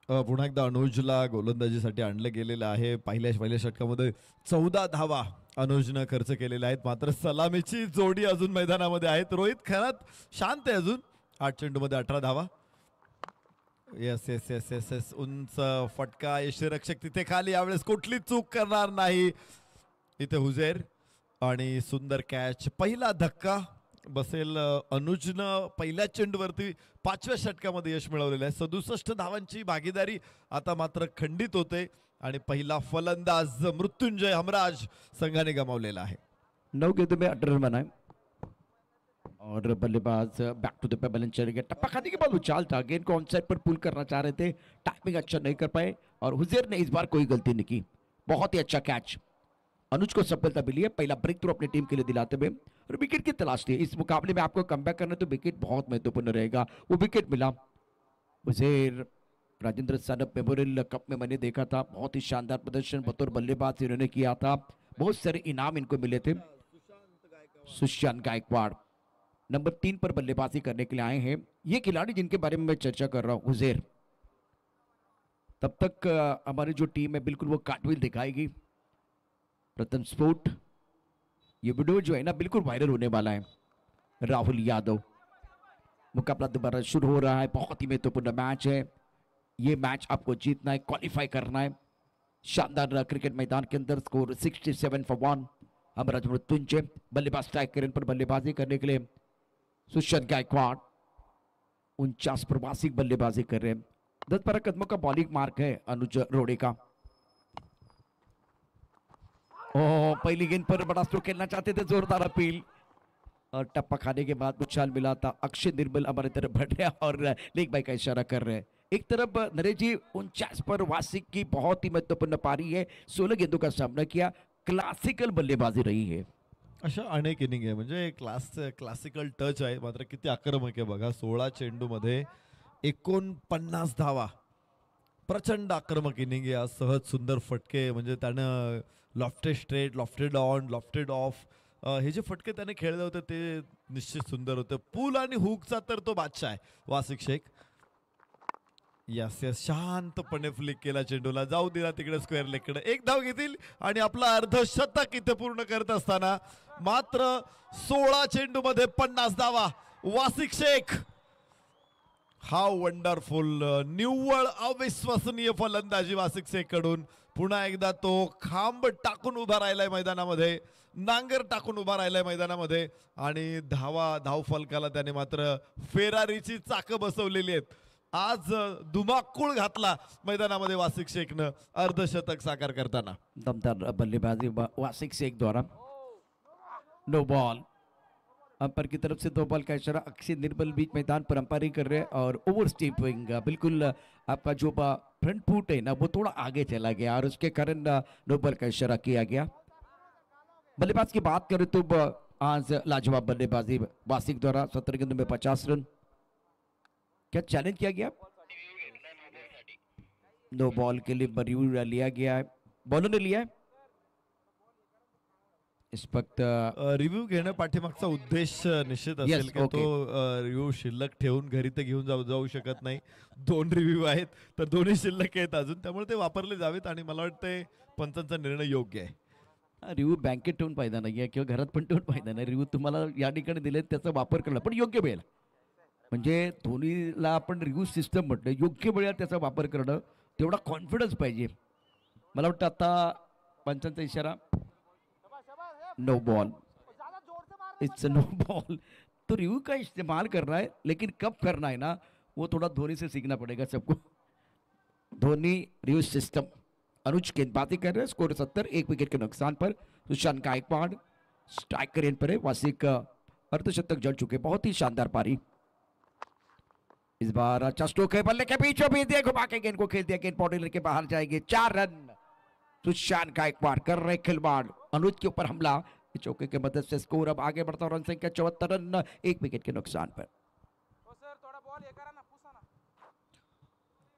पुन्हा एकदा अनुजला गोलंदाजीसाठी आणलं गेलेलं आहे. पहिल्या षटकामध्ये 14 धावा अनुजनं खर्च केलेल्या आहेत, मात्र सलामीची जोडी अजून मैदानामध्ये आहेत. रोहित खेळात शांत आहे अजून. 8 चेंडूमध्ये 18 धावा. Yes yes yes yes yes उंच फटका. यष्टीरक्षक तिथे खाली. यावेळेस कुठली चूक करणार नाही इथे हुजेर आणि सुंदर कॅच. पहिला धक्का बसेल. अनुजनं पहिल्या चेंडूवरती 5व्या षटकामध्ये यश मिळवलेलं आहे. 67 धावांची भागीदारी आता मात्र खंडित होते आणि पहिला फलंदाज मृत्युंजय हमराज संघाने गमावलेला आहे. 9 गेंदों में 18 रन बनाए और बल्लेबाज बैक टू द पेबल चले गए. टप्पा खाने के बाद उछाल था. गेंद को ऑन साइड पर पुल करना चाह रहे थे. टाइमिंग अच्छा नहीं कर पाए और हुजैर ने इस बार कोई गलती नहीं की. बहुत ही अच्छा कैच. अनुज को सफलता मिली है. पहला ब्रेक थ्रू अपनी टीम के लिए दिलाते हुए और विकेट की तलाश थी. इस मुकाबले में आपको कमबैक करना तो विकेट बहुत महत्वपूर्ण रहेगा. वो विकेट मिला. हुजैर राजेंद्र सानप मेमोरियल कप में मैंने देखा था, बहुत ही शानदार प्रदर्शन बतौर बल्लेबाज इन्होंने किया था. बहुत सारे इनाम इनको मिले थे. सुशांत गायकवाड़ नंबर 3 पर बल्लेबाजी करने के लिए आए हैं. ये खिलाड़ी जिनके बारे में मैं चर्चा कर रहा हूं हुजैर. तब तक हमारी जो टीम है बिल्कुल वो कार्टविल दिखाएगी. प्रथम स्पोर्ट ये वीडियो जो है ना बिल्कुल वायरल होने वाला है. राहुल यादव. मुकाबला दोबारा शुरू हो रहा है. बहुत ही महत्वपूर्ण मैच है. ये मैच आपको जीतना है, क्वालिफाई करना है. शानदार क्रिकेट मैदान के अंदर स्कोर 67 फॉर 1. हमराज मृत्युंजय बल्लेबाज स्ट्राइक करें पर बल्लेबाजी करने के लिए. सुशांत गायकवाड़ 49 पर वासिक बल्लेबाजी कर रहे हैं. 10-12 कदमों का बॉलिंग मार्क है अनुज रोड़े का. पहली गेंद पर बड़ा स्ट्रोक खेलना चाहते थे. जोरदार अपील और टप्पा खाने के बाद उछाल मिला था. अक्षय निर्मल हमारे तरफ बढ़ रहे हैं और लेग बाई का इशारा कर रहे हैं. एक तरफ नरेश जी 49 पर वासिक की बहुत ही महत्वपूर्ण पारी है. 16 गेंदों का सामना किया. क्लासिकल बल्लेबाजी रही है. अशा अनेक इनिंग आहे म्हणजे क्लासिकल टच आहे, मात्र किती आक्रमक आहे बघा. 16 चेंडूमध्ये 49 धावा. प्रचंड आक्रमक इनिंग आहे. आज सहज सुंदर फटके म्हणजे त्यानं lofted straight, lofted on, lofted of हे जे फटके त्याने खेळले होते ते निश्चित सुंदर होते. पूल आणि हुकचा तर तो बादशाह आहे वासिक शेख. यस यस शांतपणे फ्लिक केला चेंडूला, जाऊ दिला तिकडे स्क्वेअर लेगकडे. एक धाव घेतील आणि आपला अर्धशतक इथे पूर्ण करत असताना मात्र 16 चेंडूमध्ये 50 धावा. वासिक शेख हा वंडरफुल निव्वळ अविश्वसनीय फलंदाजी वासिक शेख कडून. पुन्हा एकदा तो खांब टाकून उभा राहिलाय मैदानामध्ये, नांगर टाकून उभा राहिलाय मैदानामध्ये आणि धाव फलकाला त्याने मात्र फेरारीची चाकं बसवलेली आहेत. आज धुमाकूळ घातला मैदानामध्ये वासिक शेखनं अर्धशतक साकार करताना. दमदार बल्लेबाजी वासिक शेख द्वारा. No ball. अंपायर की तरफ से 2 बॉल का इशारा. अक्षय निर्मल बीच मैदान पर अंपायरिंग कर रहे हैं और ओवर स्टेपिंग बिल्कुल आपका जो फ्रंट फुट है ना वो थोड़ा आगे चला गया और उसके कारण नो बॉल का इशारा किया गया. बल्लेबाज की बात करें तो आज लाजवाब बल्लेबाजी वासिक द्वारा. 17 गेंदों में 50 रन. क्या चैलेंज किया गया? नो बॉल के लिए बरियू लिया गया है. बॉलर ने लिया है. इस वक्त रिव्ह्यू घेण्या पाठीमागचा उद्देश निश्चित असेल की तो रिव्ह्यू शिल्लक ठेवून घरी तर घेऊन जाऊ शकत नाही. 2 रिव्ह्यू आहेत तर दोन्ही शिल्लक आहेत अजून, त्यामुळे ते वापरले जावेत आणि मला वाटतंय पंचांचा निर्णय योग्य आहे. रिव्ह्यू बँकेत ठेवून फायदा नाही आहे किंवा घरात पण ठेवून फायदा नाही. रिव्ह्यू तुम्हाला या ठिकाणी दिले त्याचा वापर करणं पण योग्य वेळ, म्हणजे धोनीला आपण रिव्ह्यू सिस्टम म्हटलं, योग्य वेळात त्याचा वापर करणं तेवढा कॉन्फिडन्स पाहिजे. मला वाटतं आता पंचांचा इशारा no ball, it's no ball. तो रिव्यू का इस्तेमाल करना है लेकिन कब करना है ना, वो थोड़ा धोनी से सीखना पड़ेगा सबको. Dhoni review system. अनुज गेंदबाजी कर रहे हैं. स्कोर 70, 1 विकेट के नुकसान पर. सुशांत गायकवाड़ स्ट्राइकर इन पर है. वासिक अर्धशतक जड़ चुके. बहुत ही शानदार पारी. इस बार अच्छा स्ट्रोक है, बल्ले के बीचों बीच दिया, घुमा के गेंद को खेल दिया. गेंद बाउंड्री के बाहर जाएगी. 4 रन. सुशांत गायकवाड़ कर रहे खिलवाड़. अनुज के ऊपर हमला. चौके की मदद से स्कोर अब आगे बढ़ता. रन संख्या 74 रन, 1 विकेट के नुकसान पर.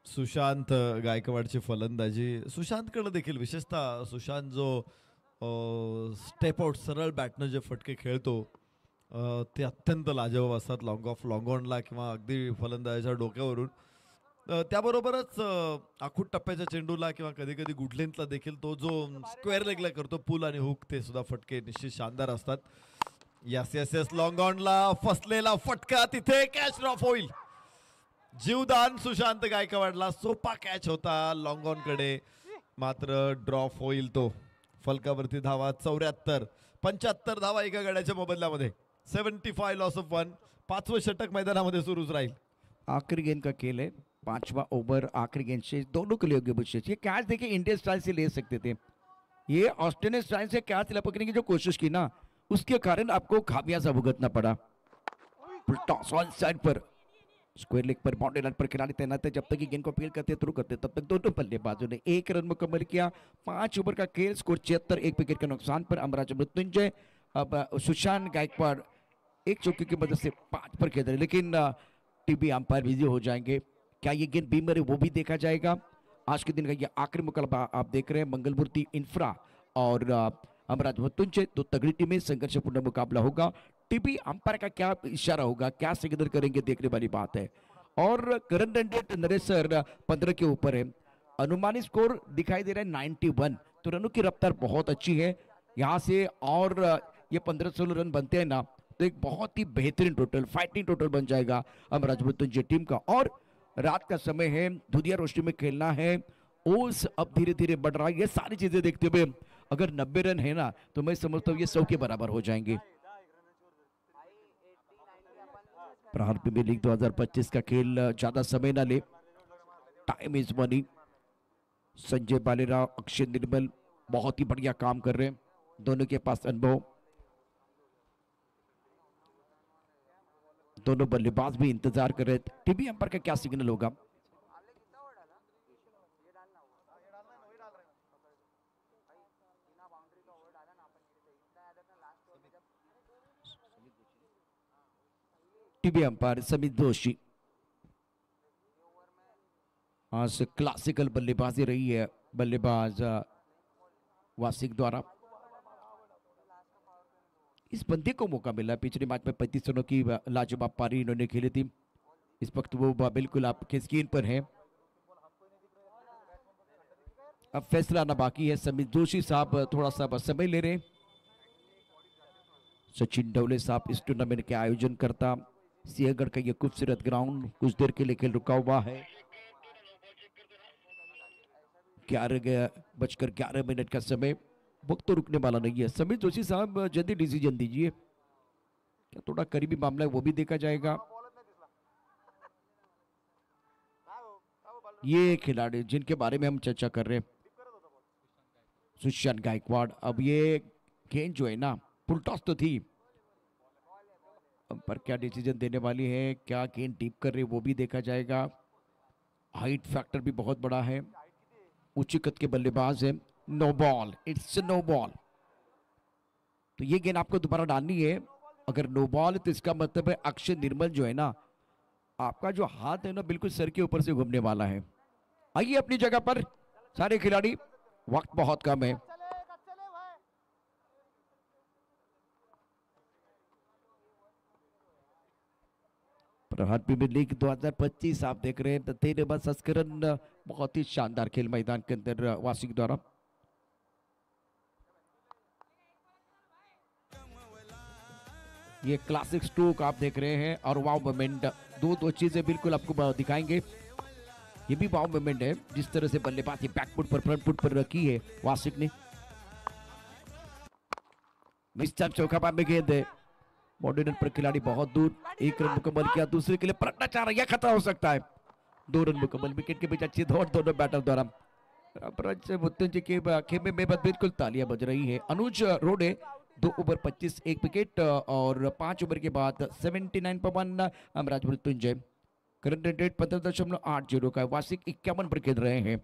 सुशांत गायकवाडची फलंदाजी. सुशांतकडे देखील विशेषतः सुशांत जो स्टेप आउट सरळ बॅटनं जे फटके खेळतो ते अत्यंत लाजवाब असतात. लॉंग ऑफ लॉंग ऑनला किंवा अगदी फलंदाजाच्या डोक्यावरून. त्याबरोबरच आखूट टप्प्याच्या चेंडूला किंवा कधी कधी गुड लेंथला देखील तो जो स्क्वेअर लेगला करतो पुल आणि हुक, ते सुद्धा फटके निश्चित शानदार असतात. यस यस यस लॉंग ऑनला फसलेला फटका, तिथे कॅच ड्रॉप होईल. जीवदान सुशांत गायकवाडला. सोपा कॅच होता लॉंग ऑन कडे, मात्र ड्रॉप होईल तो. फलकावरती धावा 74. 75 धावा एका गड्याच्या मोबदल्यामध्ये. 75 लॉस ऑफ 1. 5वं षटक मैदानामध्ये सुरूच राहील. आखिरी गेंद का खेल है. 5वां ओवर आखिरी गेंद से दोनों के लिए योग्य बुशेस. ये कैच देखिए इंडियन स्टाइल से ले सकते थे, ये ऑस्ट्रेलियन स्टाइल से कैच लपकने की जो कोशिश की ना, उसके कारण आपको खामियाजा भुगतना पड़ा. टॉस ऑन साइड पर स्क्वायर लेग पर बाउंड्री लाइन पर खिलाड़ी तैनात है. जब तक ये गेंद को अपील करते थ्रू करते तब तक दोनों बल्लेबाजों ने 1 रन मुकम्मल किया. 5 ओवर का खेल. स्कोर 76, 1 विकेट के नुकसान पर. अमराज मृत्युंजय अब सुशांत गायकवाड़ एक चौके की मदद से 5 पर खेल रहे, लेकिन टीवी अंपायर बिजी हो जाएंगे. क्या ये गेंद बीमर है वो भी देखा जाएगा. आज के दिन का ये आखिरी मुकाबला आप देख रहे हैं. मंगलमूर्ति इंफ्रा और अमराज मृत्युंजय, दो तगड़ी टीमें. संघर्षपूर्ण मुकाबला होगा. टीवी अंपायर का क्या इशारा होगा, क्या सिग्नल करेंगे, देखने वाली बात है. और current run rate Naresh sir 15 के ऊपर है. अनुमानित स्कोर दिखाई दे रहा है 91. तो रनों की रफ्तार बहुत अच्छी है यहाँ से, और ये 15-16 रन बनते हैं ना, तो एक बहुत ही बेहतरीन टोटल, फाइटिंग टोटल बन जाएगा अमराज मृत्युंजय टीम का. और रात का समय है, धुंधिया रोशनी में खेलना है. ओस अब धीरे धीरे बढ़ रहा है. ये सारी चीजें देखते हुए अगर 90 रन है ना, तो मैं समझता हूँ ये 100 के बराबर हो जाएंगे. प्रहार प्रीमियर लीग 2025 का खेल ज्यादा समय ना ले. टाइम इज मनी. संजय बालेराव, अक्षय निर्मल बहुत ही बढ़िया काम कर रहे हैं. दोनों के पास अनुभव. दोनों बल्लेबाज भी इंतजार कर रहे थे. टीवी अंपायर का क्या सिग्नल होगा. टीवी अंपायर समित जोशी. आज क्लासिकल बल्लेबाजी रही है बल्लेबाज वासिक द्वारा. इस बंदे को मौका मिला. पिछले मैच में 35 रनों की लाजवाब पारी इन्होंने खेली थी. इस वक्त वो बिल्कुल आपके स्क्रीन पर है. अब फैसला आना बाकी है. समित जोशी साहब थोड़ा सा समय ले रहे. सचिन डोले साहब इस टूर्नामेंट के आयोजन करता. सिंहगढ़ का ये खूबसूरत ग्राउंड कुछ देर के लिए खेल रुका हुआ है. 11:11 का समय. वक्त तो रुकने वाला नहीं है. समीर जोशी साहब जल्दी डिसीजन दीजिए. क्या थोड़ा करीबी मामला है वो भी देखा जाएगा. ये खिलाड़ी जिनके बारे में हम चर्चा कर रहे हैं, सुशांत गायकवाड़. अब ये गेंद जो है ना, फुल टॉस तो थी, पर क्या डिसीजन देने वाली है, क्या गेंद डीप कर रहे वो भी देखा जाएगा. हाइट फैक्टर भी बहुत बड़ा है. ऊंची कद के बल्लेबाज है. No ball, it's no ball. तो ये गेंद आपको दोबारा डालनी है. अगर नो बॉल है तो इसका मतलब है अक्षय निर्मल जो है ना, आपका जो हाथ है ना, बिल्कुल सर के ऊपर से घूमने वाला है. आइए अपनी जगह पर सारे खिलाड़ी. वक्त बहुत कम है. प्रहार प्रीमियर लीग 2025 आप देख रहे हैं। तो 13वां संस्करण बहुत ही शानदार खेल मैदान के अंदर वासिक द्वारा। ये क्लासिक स्ट्रोक आप देख रहे हैं और वाव मोमेंट, दो चीजें बिल्कुल आपको दिखाएंगे। ये भी वाव मोमेंट है, जिस तरह से बल्लेबाजी बैकफुट पर फ्रंट फुट पर रखी है वासिक ने। मिस्टर चौका पार में गेंद है, मॉडर्न पर खिलाड़ी बहुत दूर, 1 रन मुकम्मल किया, दूसरे के लिए पलटना चाह रहा है, यह खतरा हो सकता है। 2 रन मुकम्मल, विकेट के बीच अच्छी दौड़ दोनों बैटर द्वारा। मृत्युंजय के खेमे में बिल्कुल तालियां बज रही है। अनुज रोडे 2 ओवर 25 1 विकेट और 5 ओवर के बाद 79 पर 1 Amraj Mrityunjay. Current run rate 15.80 का, वार्षिक 51 पर खेल रहे हैं।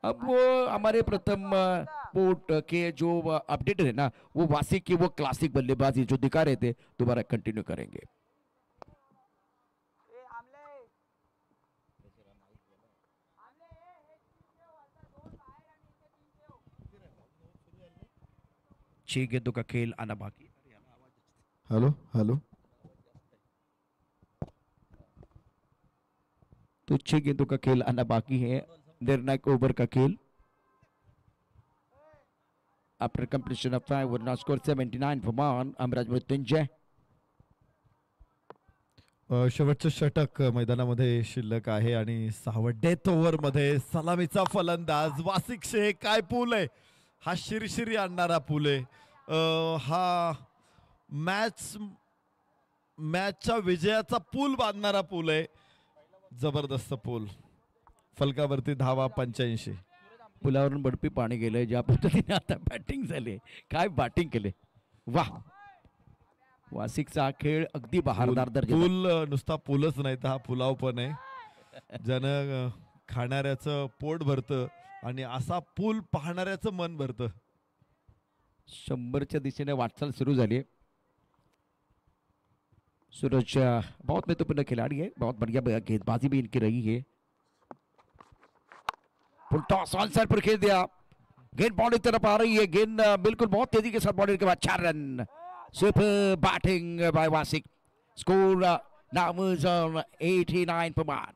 अब वो हमारे प्रथम पोर्ट के जो अपडेट है ना, वो वार्षिक की वो क्लासिक बल्लेबाजी जो दिखा रहे थे दोबारा कंटिन्यू करेंगे। छह गेंदों का खेल आना बाकी। हेलो हेलो, तो 6 गेंदों का खेल आना बाकी है, निर्णायक ओवर का खेल। After completion of 5 over, score 79 for 1 Amraj Mrityunjay. शेवटचं षटक मैदानामध्ये शिल्लक आहे आणि 6व्या डेथ ओव्हर मध्ये सलामीचा फलंदाज वासिक शेख. काय पूल आहे हा, शिरशिरी आणणारा पूल आहे. हा मॅचच्या विजयाचा पूल बांधणारा पूल आहे. जबरदस्त पूल. फलकावरती धावा 85. पुलावरून बडपी पाणी गेलंय, ज्या पद्धतीने आता बॅटिंग झाली, काय बॅटिंग केले, वाह. वासिकचा खेळ अगदी बहारदार दर्जा. पूल नुसता पूलच नाही तर हा पुलाव पण आहे, ज्यानं खाणाऱ्याचं पोट भरतं आणि असा पूल पाहणाऱ्याचं मन भरतं. 100च्या दिशेने वाटचाल सुरू झाली है. सूरज बहुत महत्वपूर्ण खिलाड़ी है, बहुत बढ़िया गेंदबाजी भी इनकी रही है. फुल टॉस ऑन साइड पर खेल दिया, गेंद बाउंड्री तरफ आ रही है, गेंद बिल्कुल बहुत तेजी के साथ बाउंड्री के बाद 4 run. Super batting by वासिक. Score now is 89 पर 1.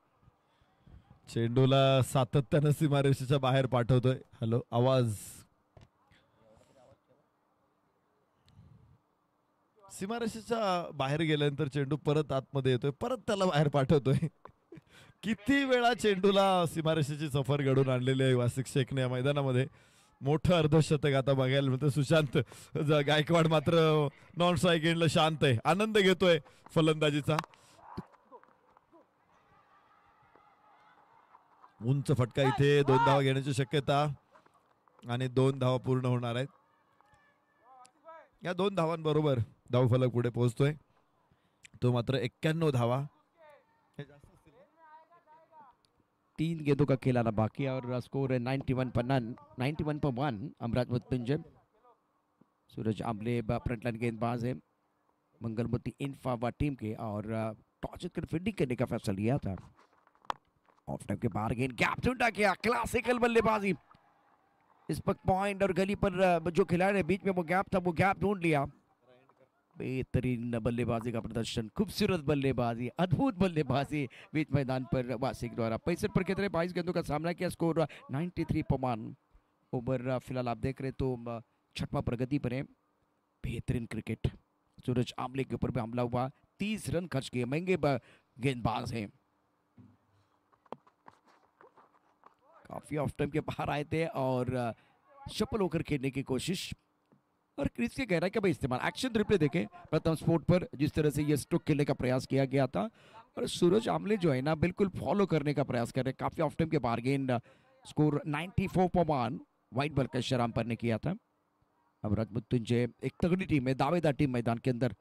चेंडूला सातत्यानं सीमारेषेच्या बाहेर पाठवतोय. हॅलो, आवाज. सीमारेषेच्या बाहेर गेल्यानंतर चेंडू परत आतमध्ये येतोय, परत त्याला बाहेर पाठवतोय. किती वेळा चेंडूला सीमारेषेची सफर घडून आणलेली आहे वासिक शेखने या मैदानामध्ये. मोठं अर्धशतक आता बघायला मिळतं. सुशांत गायकवाड मात्र नॉन स्ट्राईक एंडला शांत आहे, आनंद घेतोय फलंदाजीचा. उंच फटका, इथे 2 धावा घेण्याची शक्यता आणि 2 धावा पूर्ण होणार आहेत. या 2 धावांबरोबर धावफलक पुढे पोहोचतोय. तो मात्र 91 धावा. 3 गेंदों का खेल आना बाकी है और स्कोर है 91 पर 1 अमराज मृत्युंजय. सूरज आमले फ्रंटलाइन गेंदबाज है, मंगलमूर्ति इन्फावा टीम के, और टॉस जीतकर फील्डिंग करने का फैसला लिया था. ऑफ टाइम के बाहर गेंद गैप ढूंढा गया, क्लासिकल बल्लेबाजी. इस वक्त पॉइंट और गली पर जो खिलाड़ी बीच में वो गैप था, वो गैप ढूंढ लिया. बेहतरीन बल्लेबाजी का प्रदर्शन, खूबसूरत बल्लेबाजी, अद्भुत बल्लेबाजी बीच मैदान पर वासिक द्वारा. 65 पर खेल रहे 22 गेंदों का सामना किया. स्कोर 93 पर 1. ओवर फिलहाल आप देख रहे तो 6वां प्रगति पर है. बेहतरीन क्रिकेट. सूरज आमले के ऊपर भी हमला हुआ, 30 रन खर्च किए. महंगे गेंदबाज हैं, काफी ऑफ टाइम के बाहर आए थे और शफल होकर खेलने की कोशिश और क्रीज के गहराई का भी इस्तेमाल. एक्शन रिप्ले देखें प्रथम स्पोर्ट पर, जिस तरह से ये स्ट्रोक खेलने का प्रयास किया गया था. और सूरज आमले जो है ना, बिल्कुल फॉलो करने का प्रयास कर रहे हैं. काफी ऑफ टाइम के बाहर गेंद. स्कोर 94 पर 1. वाइट बॉल का इशारा अंपायर ने किया था. अमराज मृत्युंजय एक तगड़ी टीम है, दावेदार टीम मैदान के अंदर.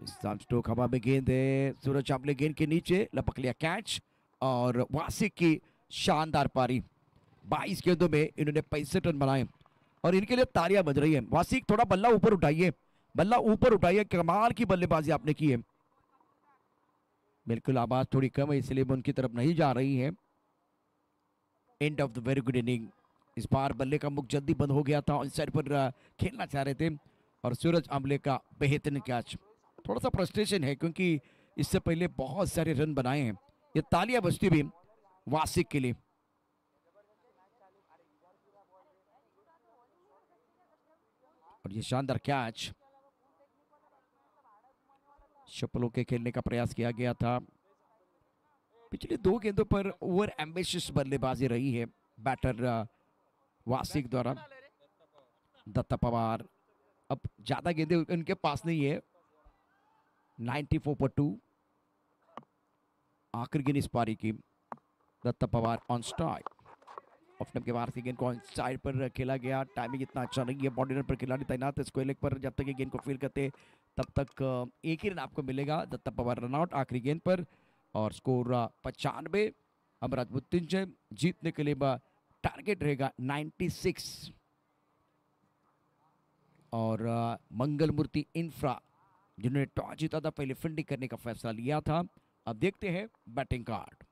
स्ट्रोक हवा में गेंद है, सूरज आमले गेंद के नीचे लपक लिया कैच. और वासिक की शानदार पारी. 22 गेंदों में इन्होंने 65 रन बनाए और इनके लिए तालियां बज रही है. वासिक थोड़ा बल्ला ऊपर उठाइए, बल्ला ऊपर उठाइए, कमाल की बल्लेबाजी आपने की है. बिल्कुल आवाज थोड़ी कम है, इसलिए मैं उनकी तरफ नहीं जा रही है. End of the very good inning. इस बार बल्ले का मुख जल्दी बंद हो गया था, ऑन साइड पर खेलना चाह रहे थे और सूरज आमले का बेहतरीन कैच. थोड़ा सा फ्रस्ट्रेशन है क्योंकि इससे पहले बहुत सारे रन बनाए हैं। ये तालियां बजती भी वासिक के लिए। और ये शानदार कैच, शपलों के खेलने का प्रयास किया गया था। पिछले 2 गेंदों पर ओवर एम्बिशियस बल्लेबाजी रही है बैटर वासिक द्वारा। दत्ता पवार, अब ज्यादा गेंदें उनके पास नहीं है। 94 पर 2, आखिरी गेंद इस पारी की। Datta Pawar on strike. Off के बाहर से गेंद को साइड पर खेला गया। टाइमिंग इतना अच्छा नहीं है, बॉडी पर खिलाड़ी तैनात है स्क्वायर लेग पर। जब तक ये गेंद को फील करते तब तक एक ही रन आपको मिलेगा। दत्ता पवार रन आउट आखिरी गेंद पर और स्कोर 95। अब राजपुतिंजय जीतने के लिए टारगेट रहेगा 96। और मंगल मूर्ति इंफ्रा जिन्होंने टॉस जीता था, पहले फील्डिंग करने का फैसला लिया था। अब देखते हैं बैटिंग कार्ड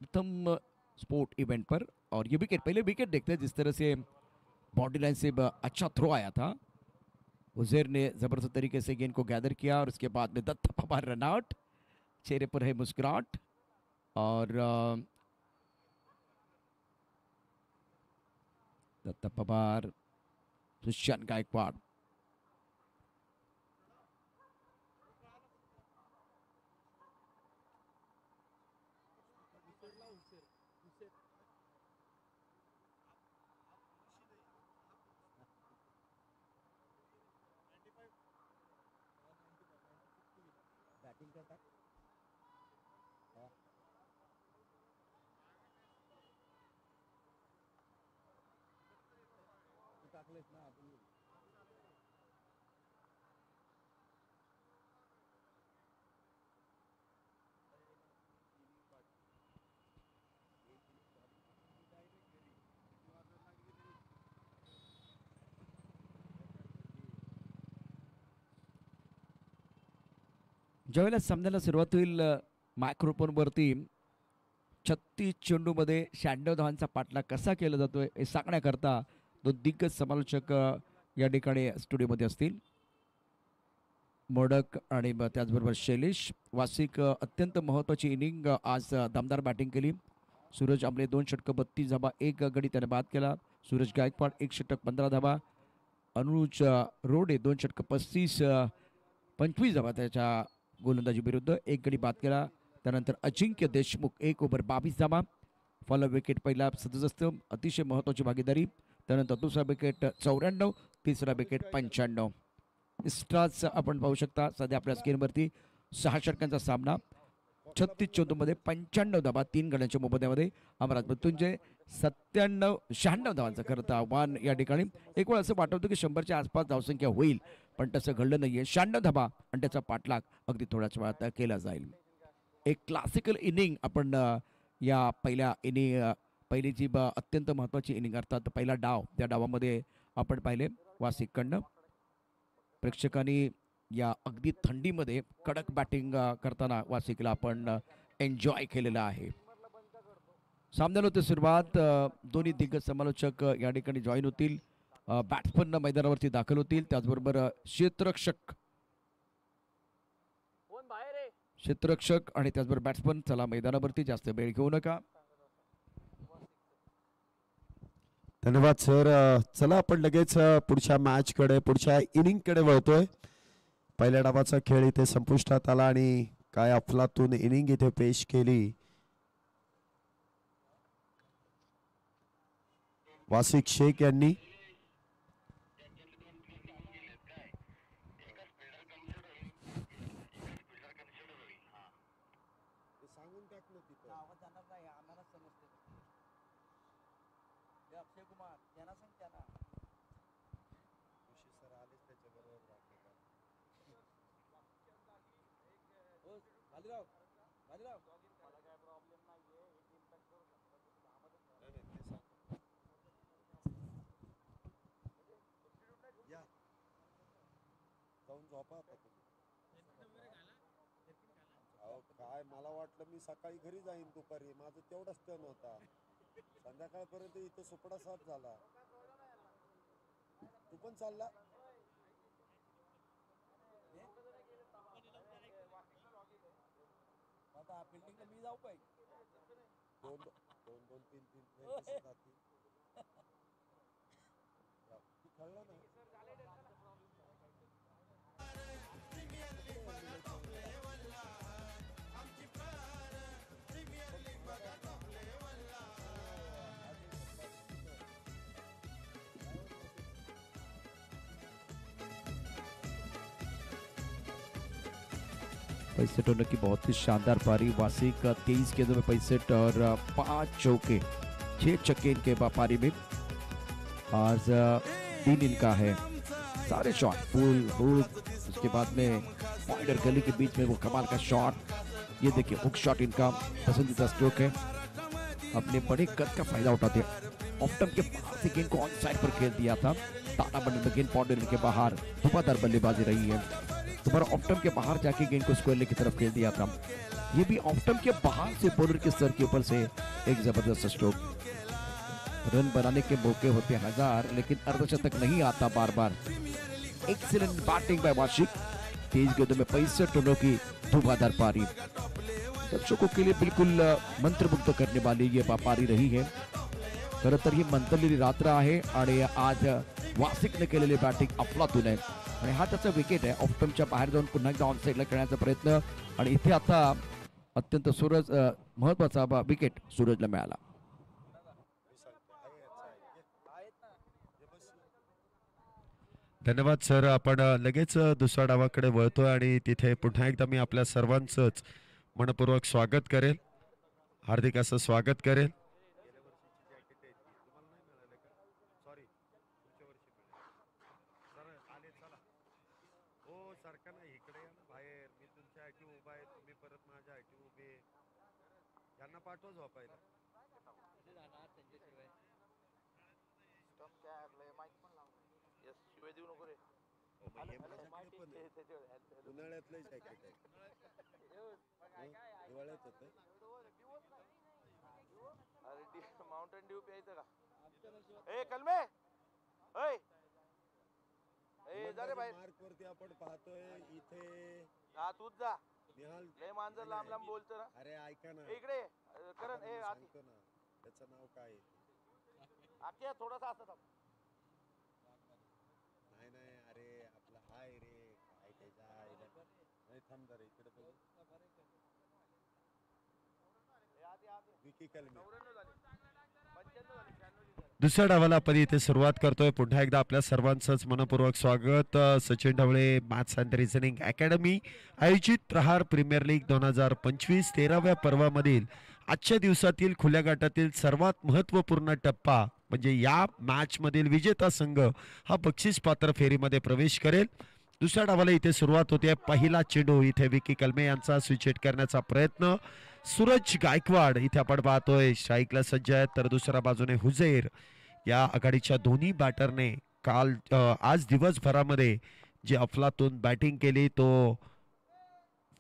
प्रथम स्पोर्ट इवेंट पर। और ये विकेट, पहले विकेट देखते हैं। जिस तरह से बॉडी लाइन से अच्छा थ्रो आया था, उजैर ने जबरदस्त तरीके से गेंद को गैदर किया और उसके बाद में दत्ता पवार रन आउट। चेहरे पर है मुस्कुराहट और दत्ता पवार, दुष्यंत गायकवाड़। ज्यावेळेला सामन्याला सुरुवात होईल मायक्रोफोनवरती 36 चेंडूमध्ये 96 धावांचा पाठलाग कसा केला जातोय हे सांगण्याकरता 2 दिग्गज समालोचक या ठिकाणी स्टुडिओमध्ये असतील। मोडक आणि त्याचबरोबर शैलेश वासिक। अत्यंत महत्त्वाची इनिंग आज दमदार बॅटिंग केली। सूरज आमले 2 षटकं 32 धावा, 1 गडी त्याने बाद केला। सूरज गायकवाड 1 षटक 15 धावा। अनुज रोडे 2 षटकं 25 धावा त्याच्या गोलंदाजी विरुद्ध, 1 गडी बाद केला। त्यानंतर अजिंक्य देशमुख 1 ओव्हर 22 धावा। फॉलो विकेट पहिला 67, अतिशय महत्त्वाची भागीदारी। त्यानंतर दुसरा विकेट 94, तिसरा विकेट 95। स्टार्स आपण पाहू शकता सध्या आपल्या स्क्रीनवरती 6 षटकांचा सामना। 36 चेंडूमध्ये 95 धावा, 3 गड्यांच्या मोबदल्यामध्ये अमराज मृत्युंजय 96 धावांचा करता आव्हान या ठिकाणी। एक वेळ असं वाटतं की 100च्या आसपास धावसंख्या होईल, पण तसं घडलं नाहीये। 96 धावा आणि त्याचा पाठलाग अगदी थोड्याच वेळात केला जाईल। एक क्लासिकल इनिंग आपण या पहिली जी अत्यंत महत्त्वाची इनिंग अर्थात पहिला डाव, त्या डावामध्ये आपण पाहिले वासिककडनं। प्रेक्षकांनी या अगदी थंडीमध्ये कडक बॅटिंग करताना वासिकला आपण एन्जॉय केलेला आहे। सामन्याला होते सुरुवात। दोन्ही दिग्गज समालोचक या ठिकाणी जॉईन होतील। बॅट्समन मैदानावरती दाखल होतील। त्याचबरोबर क्षेत्ररक्षक आणि त्याचबरोबर बॅट्समन चला मैदानावरती, जास्त वेळ घेऊ नका। धन्यवाद सर। चला आपण लगेच पुढच्या मॅच कडे, पुढच्या इनिंग कडे वळतोय। पहिल्या डावाचा खेळ इथे संपुष्टात आला आणि काय अफलातून इनिंग इथे पेश केली वासिक शेख यांनी। काय मला वाटलं मी सकाळी घरी जाईन, दुपारी माझं तेवढाच टर्न होता। संध्याकाळपर्यंत इथं सुपडा साफ झाला। तू पण चालला? पैंसठ रनों की बहुत ही शानदार पारी। वासिक 23 गेंदों में 65 और 5 चौके 6 छक्के इनके पारी में। आज 3 इनका है। सारे शॉट फुल हुक, उसके बाद में पॉइंट और गली के बीच में वो कमाल का शॉट। ये देखिए हुक शॉट इनका पसंदीदा स्ट्रोक है। अपने बड़े कद का फायदा उठाते ऑफ स्टंप के बाहर से गेंद को ऑन साइड पर खेल दिया था। टाटा बंडल में गेंद पॉइंट के बाहर धुआंधार बल्लेबाजी रही है। दोबारा ऑफ स्टंप के बाहर जाके गेंद को स्क्वायर की तरफ खेल दिया था। ये भी ऑफ स्टंप के बाहर से बॉलर के सर के ऊपर से एक जबरदस्त स्ट्रोक। रन बनाने के मौके होते 1000, लेकिन अर्धशतक नहीं आता बार बार। Excellent batting by Washik. 23 गेंदों में 65 रनों की धुआंधार पारी। दर्शकों के लिए बिल्कुल मंत्रमुग्ध करने वाली ये पारी रही है। खरं तर ही मंत्रलेली रात्र आहे आणि आज वासिकने केलेली बॅटिंग अफलातून आहे आणि हा त्याचा विकेट आहे. ऑफ स्टंपच्या बाहेर जाऊन पुन्हा एकदा ऑन साईडला खेळण्याचा प्रयत्न आणि इथे आता अत्यंत महत्वाचा विकेट सूरजला मिळाला. धन्यवाद सर. आपण लगेच दुसऱ्या डावाकडे वळतोय आणि तिथे पुन्हा एकदा मी आपल्या सर्वांचंच मनपूर्वक स्वागत करेल, हार्दिक असं स्वागत करेल. माउंटेन ड्यू प्यायचं का? ए कलमे, ओय ए जा रे बाहेर. मार्क वरती आपण पाहतोय इथे. हा तूच जा. लय मांजर लांब लांब बोलतो ना. अरे ऐका ना इकडे करण. ए आती त्याचं नाव काय? आके थोडासा असं थांब. नाही नाही अरे आपला हाय रे काय त्याचा नाही थांब जरा इकडे बघ. विकी कलमे. दुसऱ्या डावाला आपण इथे सुरुवात करतोय. पुन्हा एकदा आपल्या सर्वांचंच मनपूर्वक स्वागत. Sachin Dhawale maths and reasoning academy आयोजित प्रहार प्रीमियर लीग 2025 13व्या पर्वामधील आजच्या दिवसातील खुल्या गटातील सर्वात महत्त्वपूर्ण टप्पा म्हणजे या मॅच मधील विजेता संघ हा बक्षीस पात्र फेरीमध्ये प्रवेश करेल. दुसऱ्या डावाला इथे सुरुवात होते. पहिला चेंडू इथे विकी कलमे यांचा स्विच हिट करण्याचा प्रयत्न. सूरज गायकवाड इथे आपण पाहतोय स्ट्राईकला सज्ज आहे, तर दुसऱ्या बाजूने हुजैर या आघाडीच्या दोन्ही बॅटरने आज दिवसभरामध्ये जी अफलातून बॅटिंग केली तो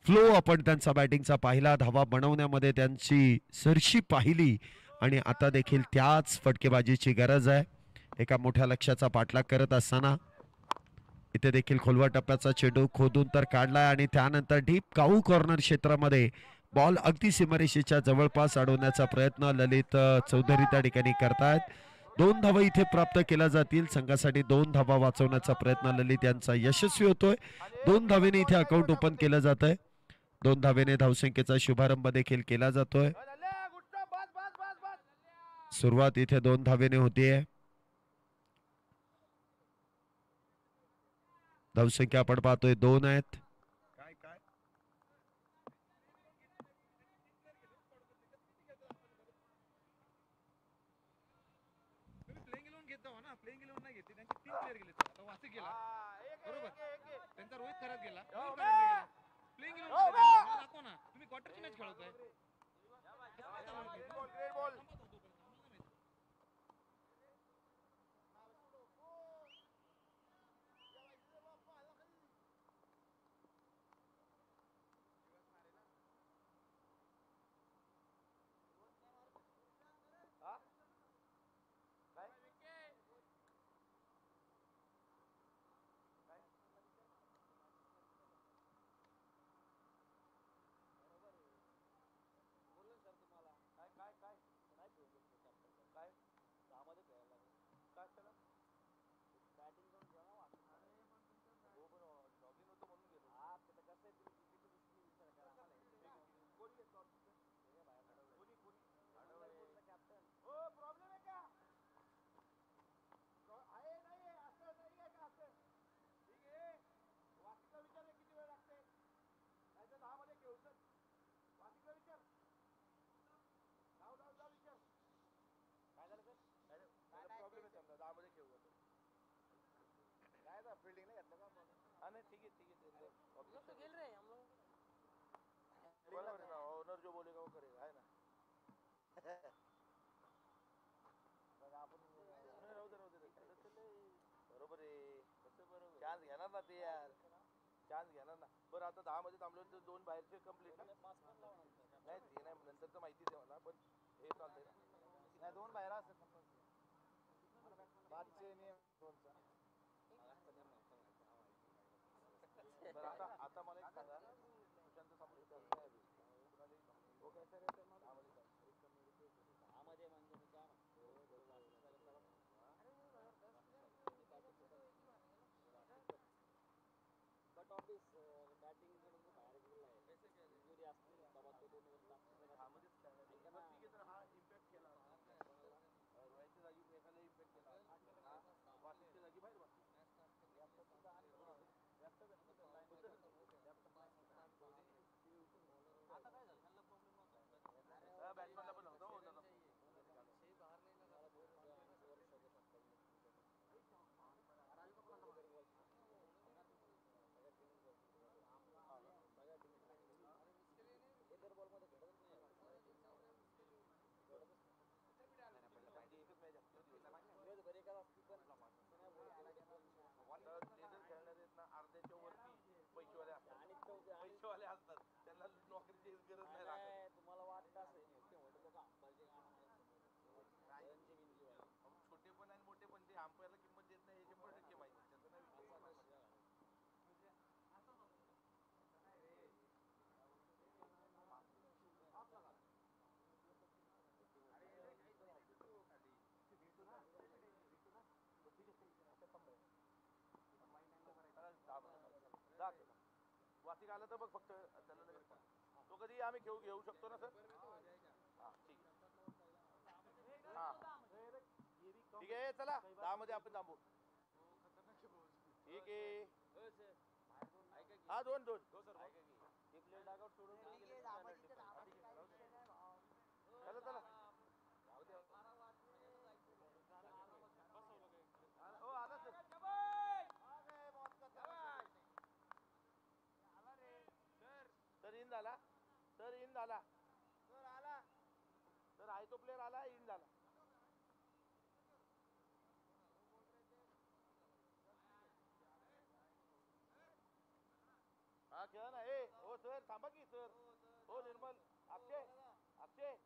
फ्लो आपण त्यांचा बॅटिंगचा पाहिला. धावा बनवण्यामध्ये त्यांची सरशी पाहिली आणि आता देखील त्याच फटकेबाजीची गरज आहे. एका मोठ्या लक्ष्याचा पाठलाग करत असताना इथे देखील खोलवा टप्प्याचा चेंडू खोदून तर काढलाय आणि त्यानंतर डीप काऊ कॉर्नर क्षेत्रामध्ये बॉल अगदी सीमारेषेच्या जवळपास अडवण्याचा प्रयत्न ललित चौधरी त्या ठिकाणी करतायत. 2 धावा इथे प्राप्त केल्या जातील. संघासाठी 2 धावा वाचवण्याचा प्रयत्न ललित यांचा यशस्वी होतोय. 2 धावेने इथे अकाउंट ओपन केलं जात आहे. 2 धावेने धावसंख्येचा शुभारंभ देखील केला जातोय. सुरुवात इथे 2 धावेने होतीये. धावसंख्या आपण पाहतोय 2 आहेत. काय 10 मध्ये खेळायला लागेल काय त्याला बॅटिंग करून घ्या ना हो पण लॉगिन होतं म्हणून गेलो हा ते तर कसं आहे तुम्ही तिकीट विचार करा आम्हाला कोणी घेतो कोणी कोणी कॅप्टन हो प्रॉब्लेम आहे का आहे नाही असं नाही आहे का असं ठीक आहे वासिकला विचार किती वेळ लागते नाही तर 10 मध्ये घेऊ सर वासिकला विचार जाऊ विचार काय झालं सर काय प्रॉब्लेम आहे त्यांना 10 मध्ये खेळू आपण काय था फील्डिंग नहीं घेतलं का हाँ नहीं ठीक है ऑब्जेक्शन तो खेल रहे हैं हम लोग बराबर है ना ओनर जो बोलेगा वो करेगा है ना बघा आपण नाही राहू दे बरोबर आहे कसं बरोबर चान्स घेणार ना ते यार चान्स घेणार ना बरं आता 10 मध्ये थांबलो तर 2 बाहेरचे कंप्लीट ना नाही ते नाही नंतर तर माहितीच आहे मला पण हे चालतंय ना नाही 2 बाहेर असतात बादचे नियम 2चा बरं आता मला एक सांगा सुशांत सामोरे कुणाला वो कैसा रहता है आमध्ये म्हणजे मी काय बट ऑफिस बॅटिंग बाहेर गेलेला आहे इंजुरी असते बाबा तो 2 वर्ष आमध्येच खेळणार ठीक आहे तर हा इम्पॅक्ट केला रोहितच्या जागी एखाद्या इम्पॅक्ट केला वाशिकच्या जागी बाहेर बसला आता काय झालं त्यांना प्रॉब्लेम नव्हता बॅट्समॅनला पण नव्हता हो त्याला बाहेर नाही इतर बॉल मध्ये खेळतच नाही खेळणार आहेत ना अर्ध्याच्या वरती पैसेवाले पैसेवाले असतात त्यांना नोकरीची गरज नाही तुम्हाला वाटतं असं मोठे लोक अंपायरचे छोटे पण आणि मोठे पण ते अंपायरला किंमत देत नाही हे 100% माहिती त्याचं नाही वासिक आलं तर बघ फक्त त्याला लगेच तो कधी आम्ही घेऊ शकतो ना सर हां ठीक आहे हां ठीक आहे चला 10 मध्ये आपण थांबू ठीक आहे हा 2 सर हे प्लेयर डागआउट सोडून चला चला हो आला सर इन झाला सर आला सर आहे तो प्लेयर आला इन झाला हा खेळा ना ए हो सर थांबा की सर हो निर्मल अक्षय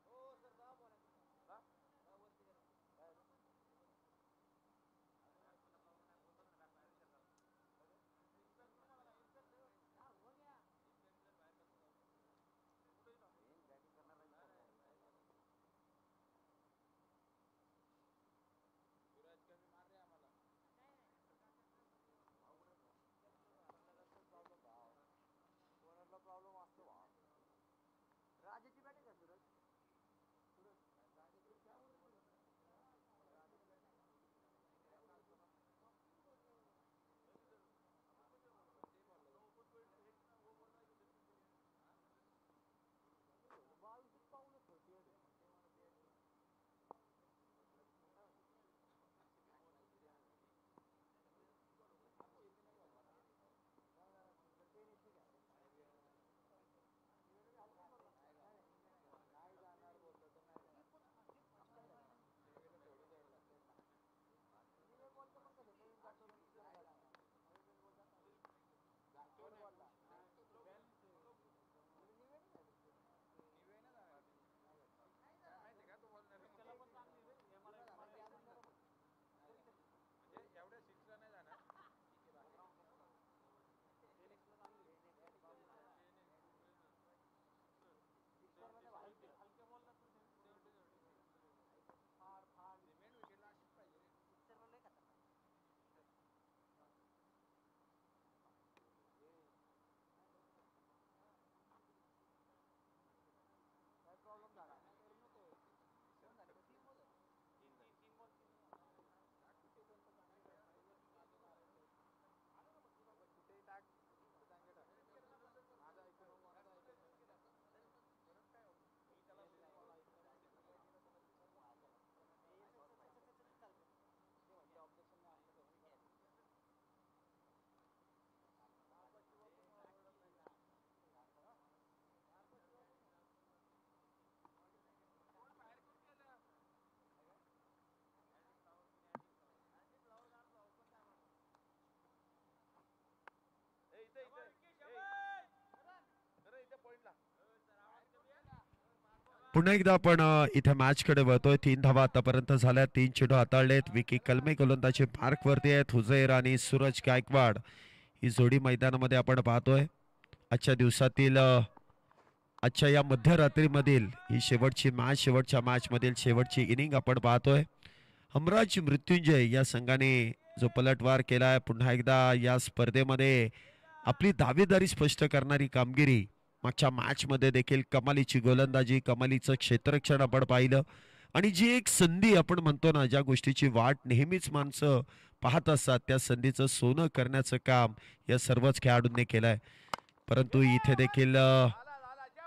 हो सर युवराज कमी मार रे आम्हाला कोणाला प्रॉब्लेम असतो राजाची बॅटिंग का सूरज पुन्हा एकदा आपण इथे मॅच कडे वळतोय. 3 धावा आतापर्यंत झाल्या, 3 चेंडू हाताळलेत. विकी कलमे गोलंदाजी मार्क वरती आहेत. हुजैर आणि सूरज गायकवाड ही जोडी मैदानामध्ये आपण पाहतोय. आजच्या दिवसातील आजच्या या मध्यरात्रीमधील ही शेवटची मॅच, शेवटच्या मॅच मधील शेवटची इनिंग आपण पाहतोय. हमराज मृत्युंजय या संघाने जो पलटवार केलाय, पुन्हा एकदा या स्पर्धेमध्ये आपली दावेदारी स्पष्ट करणारी कामगिरी. मागच्या मॅच मध्ये देखील कमालीची गोलंदाजी, कमालीचं क्षेत्ररक्षण आपण पाहिलं आणि जी एक संधी आपण म्हणतो ना, ज्या गोष्टीची वाट नेहमीच माणसं पाहत असतात, त्या संधीचं सोनं करण्याचं काम या सर्वच खेळाडूंनी केलंय. परंतु इथे देखील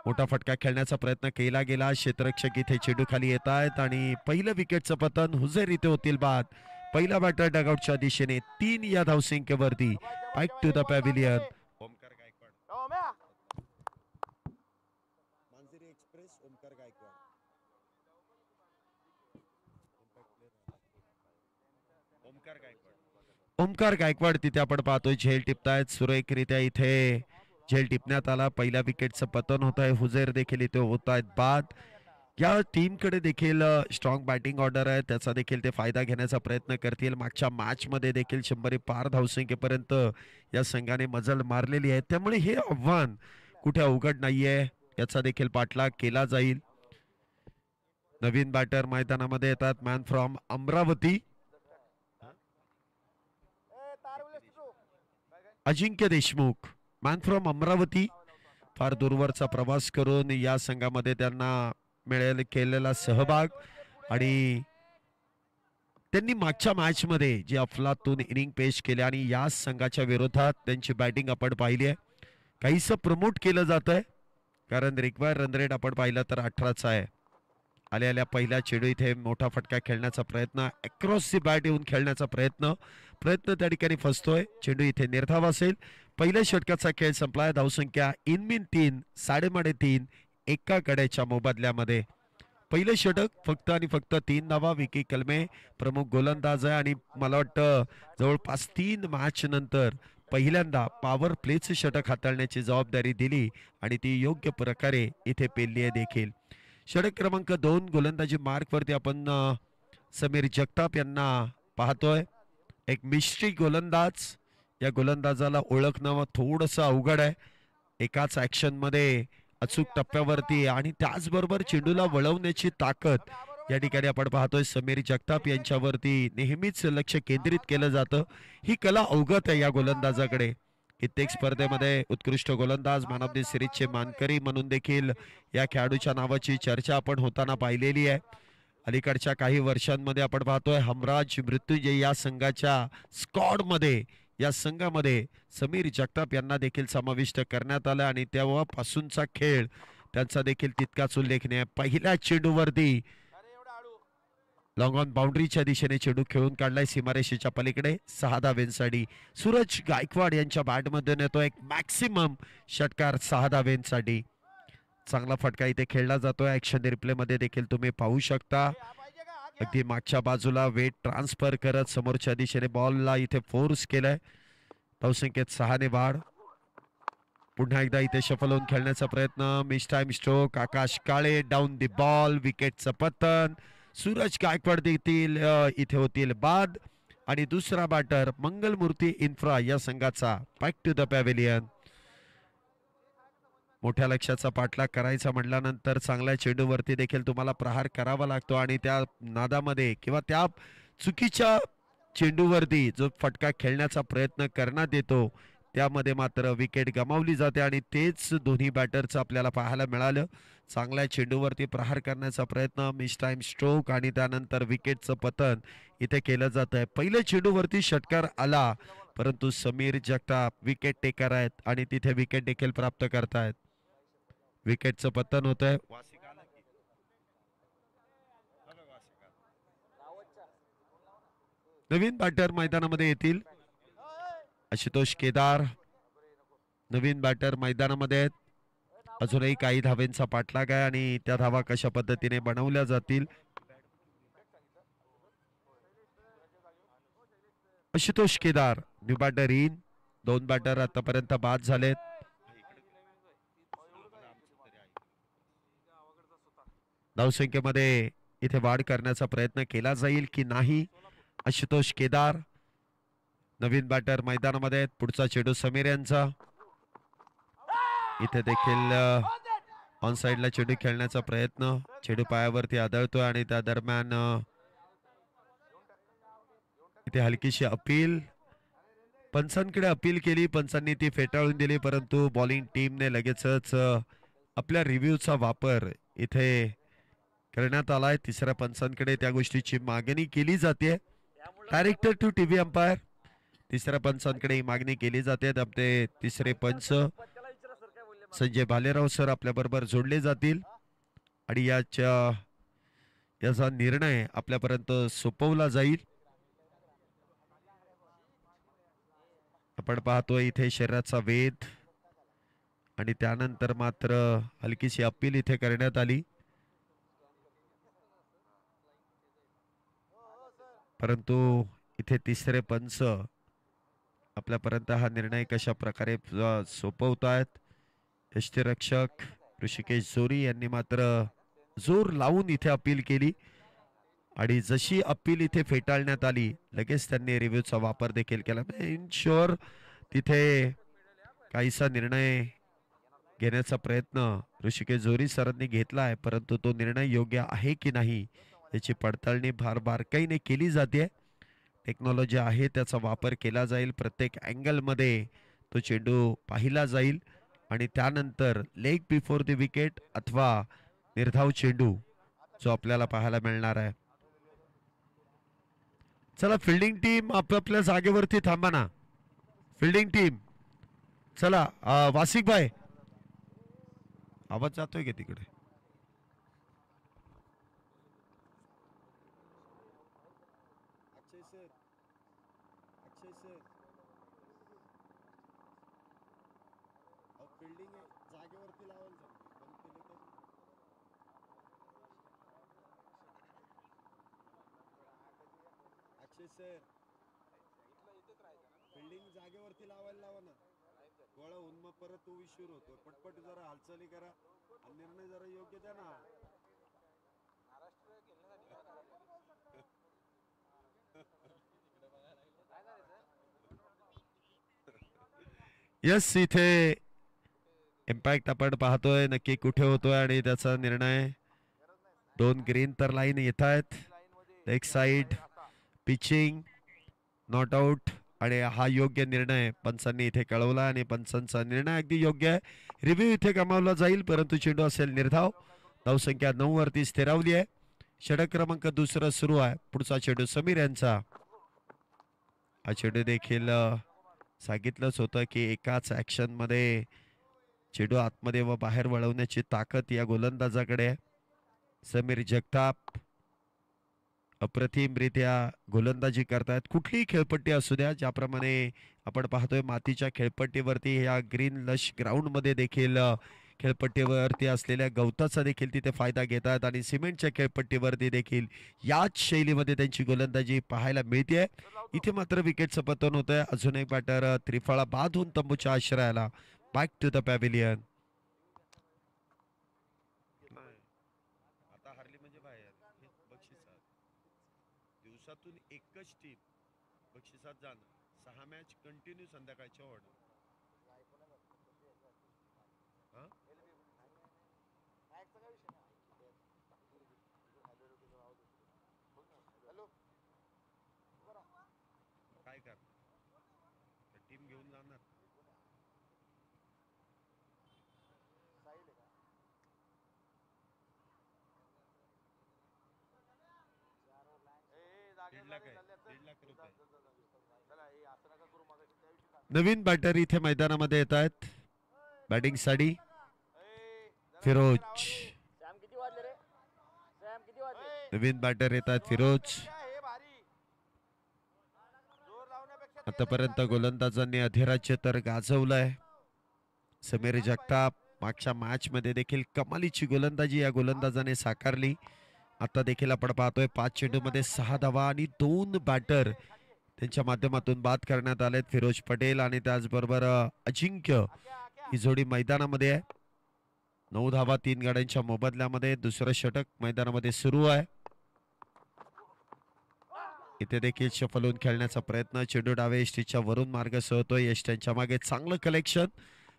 मोठा फटका खेळण्याचा प्रयत्न केला गेला. क्षेत्ररक्षक इथे चेंडू खाली येत आहेत आणि पहिलं विकेटचं पतन. हुजैर इथे होतील बाद. पहिला बॅटर डगआउटच्या दिशेने 3 या धावसंख्येवरती. Back to the pavilion. Omkar Gaikwad, Manjari express, Omkar Gaikwad. Omkar Gaikwad तिथे आपण पाहतोय झेल टिपतायत. सुरेखरित्या इथे झेल टिपण्यात आला. पहिल्या विकेटचं पतन होत आहे. हुजैर देखील इथे होत आहेत बाद. या टीमकडे देखील स्ट्रॉंग बॅटिंग ऑर्डर आहे, त्याचा देखील ते फायदा घेण्याचा प्रयत्न करतील. मागच्या मॅच मध्ये देखील 100 पार धावसंख्येपर्यंत या संघाने मजल मारलेली आहे. त्यामुळे हे आव्हान कुठे अवघड नाहीये, याचा देखील पाठलाग केला जाईल. नवीन बॅटर मैदानामध्ये येतात. Man from Amravati, Ajinkya Deshmukh. Man from Amravati फार दूरवरचा प्रवास करून या संघामध्ये त्यांना मिळेल केलेला सहभाग आणि त्यांनी मागच्या मॅच मध्ये जी अफलातून इनिंग पेश केली आणि या संघाच्या विरोधात त्यांची बॅटिंग आपण पाहिली आहे. काहीसं प्रमोट केलं जात आहे, कारण रिक्वायर्ड रन रेट आपण पाहिलं तर 18चा आहे. आल्या पहिल्या चेंडू इथे मोठा फटका खेळण्याचा प्रयत्न, अक्रॉस दी बॅट येऊन खेळण्याचा प्रयत्न त्या ठिकाणी फसतोय. चेंडू इथे निर्धाव असेल. पहिल्या षटकाचा खेळ संपलाय. धावसंख्या इनमीन 3, 3.5 एका गड्याच्या मोबदल्यामध्ये. पहिलं षटक फक्त आणि फक्त 3 धावा. विकी कलमे प्रमुख गोलंदाज आहे आणि मला वाटतं जवळपास 3 मॅच नंतर पहिल्यांदा पॉवर प्लेचं षटक हाताळण्याची जबाबदारी दिली आणि ती योग्य प्रकारे इथे पेलली आहे देखील. षटक क्रमांक 2 गोलंदाजी मार्क वरती आपण समीर जगताप यांना पाहतोय. एक मिस्ट्री गोलंदाज. या गोलंदाजाला ओळखणं थोडंसं अवघड आहे. एकाच ऍक्शन मध्ये अचूक टप्प्यावरती आणि त्याचबरोबर चेंडूला वळवण्याची ताकद या ठिकाणी आपण पाहतोय. समीर जगताप यांच्यावरती नेहमीच लक्ष केंद्रित केलं जातं. ही कला अवगत आहे या गोलंदाजाकडे. कित्येक स्पर्धेमध्ये उत्कृष्ट गोलंदाज, मॅन ऑफ द सिरीजचे मानकरी म्हणून देखील या खेळाडूच्या नावाची चर्चा आपण होताना पाहिलेली आहे. अलीकडच्या काही वर्षांमध्ये आपण पाहतोय हमराज मृत्युंजय या संघाच्या स्क्वॉड मध्ये, या संघामध्ये समीर जगताप यांना देखील समाविष्ट करण्यात आलं आणि तेव्हापासूनचा खेळ त्यांचा देखील तितकाच उल्लेखनीय. पहिल्या चेंडूवरती लॉंग ऑन बाउंड्रीच्या दिशेने चेंडू खेळून काढलाय सीमारेषेच्या पलीकडे 6 धावेंसाठी. सूरज गायकवाड यांच्या बॅटमधून येतो एक मॅक्सिमम षटकार 6 धावेंसाठी. चांगला फटका इथे खेळला जातोय. ऍक्शन रिप्ले मध्ये देखील तुम्ही पाहू शकता. अगदी मागच्या बाजूला वेट ट्रान्सफर करत समोरच्या दिशेने बॉलला इथे फोर्स केलाय. धावसंख्येत 6 ने वाढ. पुन्हा एकदा इथे शफल होऊन खेळण्याचा प्रयत्न. Mistime stroke. Akash Kale down the ball. विकेटचं पतन. सूरज गायकवाड देखील इथे होतील बाद आणि दुसरा बॅटर मंगलमूर्ती इन्फ्रा या संघाचा बॅक टू द पॅव्हिलियन. मोठ्या लक्ष्याचा पाठलाग करायचा म्हटल्यानंतर चांगल्या चेंडूवरती देखील तुम्हाला प्रहार करावा लागतो आणि त्या नादामध्ये किंवा त्या चुकीच्या चेंडूवरती जो फटका खेळण्याचा प्रयत्न करण्यात येतो त्यामध्ये मात्र विकेट गमावली जाते आणि तेच दोन्ही बॅटरचं आपल्याला पाहायला मिळालं. चांगल्या चेंडूवरती प्रहार करण्याचा प्रयत्न, मिस टाइम स्ट्रोक आणि त्यानंतर विकेटचं पतन इथे केलं जात आहे. पहिल्या चेंडूवरती षटकार आला, परंतु समीर जगताप विकेट टेकर आहेत आणि तिथे विकेट देखील प्राप्त करतायत. विकेटचं पतन होत आहे. नवीन बॅटर मैदानामध्ये येतील. आशुतोष केदार नवीन बॅटर मैदानामध्ये आहेत. अजूनही काही धावेंचा पाठलाग आहे आणि त्या धावा कशा पद्धतीने बनवल्या जातील. Ashutosh Kedar new batter in. 2 batter आतापर्यंत बाद झालेत. धावसंख्येमध्ये इथे वाढ करण्याचा प्रयत्न केला जाईल की नाही. आशुतोष केदार नवीन बॅटर मैदानामध्ये आहेत. पुढचा चेंडू समीर यांचा. इथे देखील ऑन साइडला चेंडू खेळण्याचा प्रयत्न. चेंडू पायावरती आदळतोय आणि त्या दरम्यान इथे हलकीशी अपील. पंचांकडे अपील केली, पंचांनी ती फेटाळून दिली, परंतु बॉलिंग टीमने लगेचच आपल्या रिव्ह्यूचा वापर इथे करण्यात आलाय. तिसऱ्या पंचांकडे त्या गोष्टीची मागणी केली जाते. डायरेक्टर टू टीव्ही अंपायर तिसऱ्या पंचांकडे ही मागणी केली जाते. त्यामध्ये तिसरे पंच संजय भालेराव सर आपल्या बरोबर जोडले जातील आणि याचा निर्णय आपल्यापर्यंत सोपवला जाईल. आपण पाहतोय इथे शरीराचा वेध आणि त्यानंतर मात्र हलकीशी अपील इथे करण्यात आली, परंतु इथे तिसरे पंच आपल्यापर्यंत हा निर्णय कशा प्रकारे सोपवतायत. यष्टीरक्षक ऋषिकेश जोरी यांनी मात्र जोर लावून इथे अपील केली आणि जशी अपील इथे फेटाळण्यात आली लगेच त्यांनी रिव्ह्यूचा वापर देखील केला. इन शुअर तिथे काहीसा निर्णय घेण्याचा प्रयत्न ऋषिकेश जोरी सरांनी घेतला आहे, परंतु तो निर्णय योग्य आहे की नाही याची पडताळणी फार बारकाईने केली जाते. टेक्नॉलॉजी आहे त्याचा वापर केला जाईल. प्रत्येक अँगलमध्ये तो चेंडू पाहिला जाईल आणि त्यानंतर लेग बिफोर द विकेट अथवा निर्धाव चेंडू जो आपल्याला पाहायला मिळणार आहे. चला फिल्डिंग टीम आपापल्या जागेवरती थांबा ना. फिल्डिंग टीम चला. वासिक भाई आवाज जातोय का तिकडे? बिल्डिंग जागेवरती लावायला लावा ना. गोळा होऊन मग परत तो विषय होतो. पटपट जरा हालचाली करा आणि निर्णय जरा योग्य द्या ना. यस, इथे इम्पॅक्ट आपण पाहतोय नक्की कुठे होतोय आणि त्याचा निर्णय. 2 ग्रीन तर लाईन येत आहेत. Leg side pitching not out आणि हा योग्य निर्णय पंचांनी इथे कळवला आणि पंचांचा निर्णय अगदी योग्य आहे. रिव्ह्यू इथे गमावला जाईल, परंतु चेंडू असेल निर्धाव. धावसंख्या 9 वरती स्थिरावली आहे. षटक क्रमांक 2 सुरू आहे. पुढचा चेंडू समीर यांचा. हा चेंडू देखील सांगितलंच होतं की एकाच ऍक्शन मध्ये चेंडू आतमध्ये व बाहेर वळवण्याची ताकद या गोलंदाजाकडे आहे. समीर जगताप अप्रतिमरित्या गोलंदाजी करतायत. कुठलीही खेळपट्टी असू द्या, ज्याप्रमाणे आपण पाहतोय मातीच्या खेळपट्टीवरती या ग्रीन लश ग्राउंड मध्ये देखील खेळपट्टीवरती असलेल्या गवताचा देखील तिथे फायदा घेतात आणि सिमेंटच्या खेळपट्टीवरती देखील याच शैलीमध्ये त्यांची गोलंदाजी पाहायला मिळते. इथे मात्र विकेटचं पतन होत आहे. अजून एक बॅटर त्रिफळा बाद होऊन तंबूच्या आश्रयाला. Back to the pavilion. आता हरली म्हणजे बाहेर बक्षिसात दिवसातून एकच टीम बक्षिसात जाणं. 6 मॅच कंटिन्यू संध्याकाळच्या ऑर्डर. काय करणार टीम घेऊन जाणार. नवीन बॅटर इथे मैदानामध्ये येत आहेत. बॅटिंग साठी फिरोज. नवीन बॅटर येत आहेत फिरोज. आतापर्यंत गोलंदाजांनी अधिराज्य तर गाजवलंय. समीर जगताप मागच्या मॅच मध्ये देखील कमालीची गोलंदाजी या गोलंदाजाने साकारली. आता देखील आपण पाहतोय 5 चेंडूमध्ये 6 धावा आणि 2 बॅटर त्यांच्या माध्यमातून बाद करण्यात आलेत. फिरोज पटेल आणि त्याचबरोबर अजिंक्य ही जोडी मैदानामध्ये आहे. 9 धावा 3 गाड्यांच्या मोबदल्यामध्ये. दुसरं षटक मैदानामध्ये सुरू आहे. इथे देखील शफल होऊन खेळण्याचा प्रयत्न. चेंडू डावे यष्टीच्या वरून मार्ग सोडतोय. यष्ट्यांच्या मागे चांगलं कलेक्शन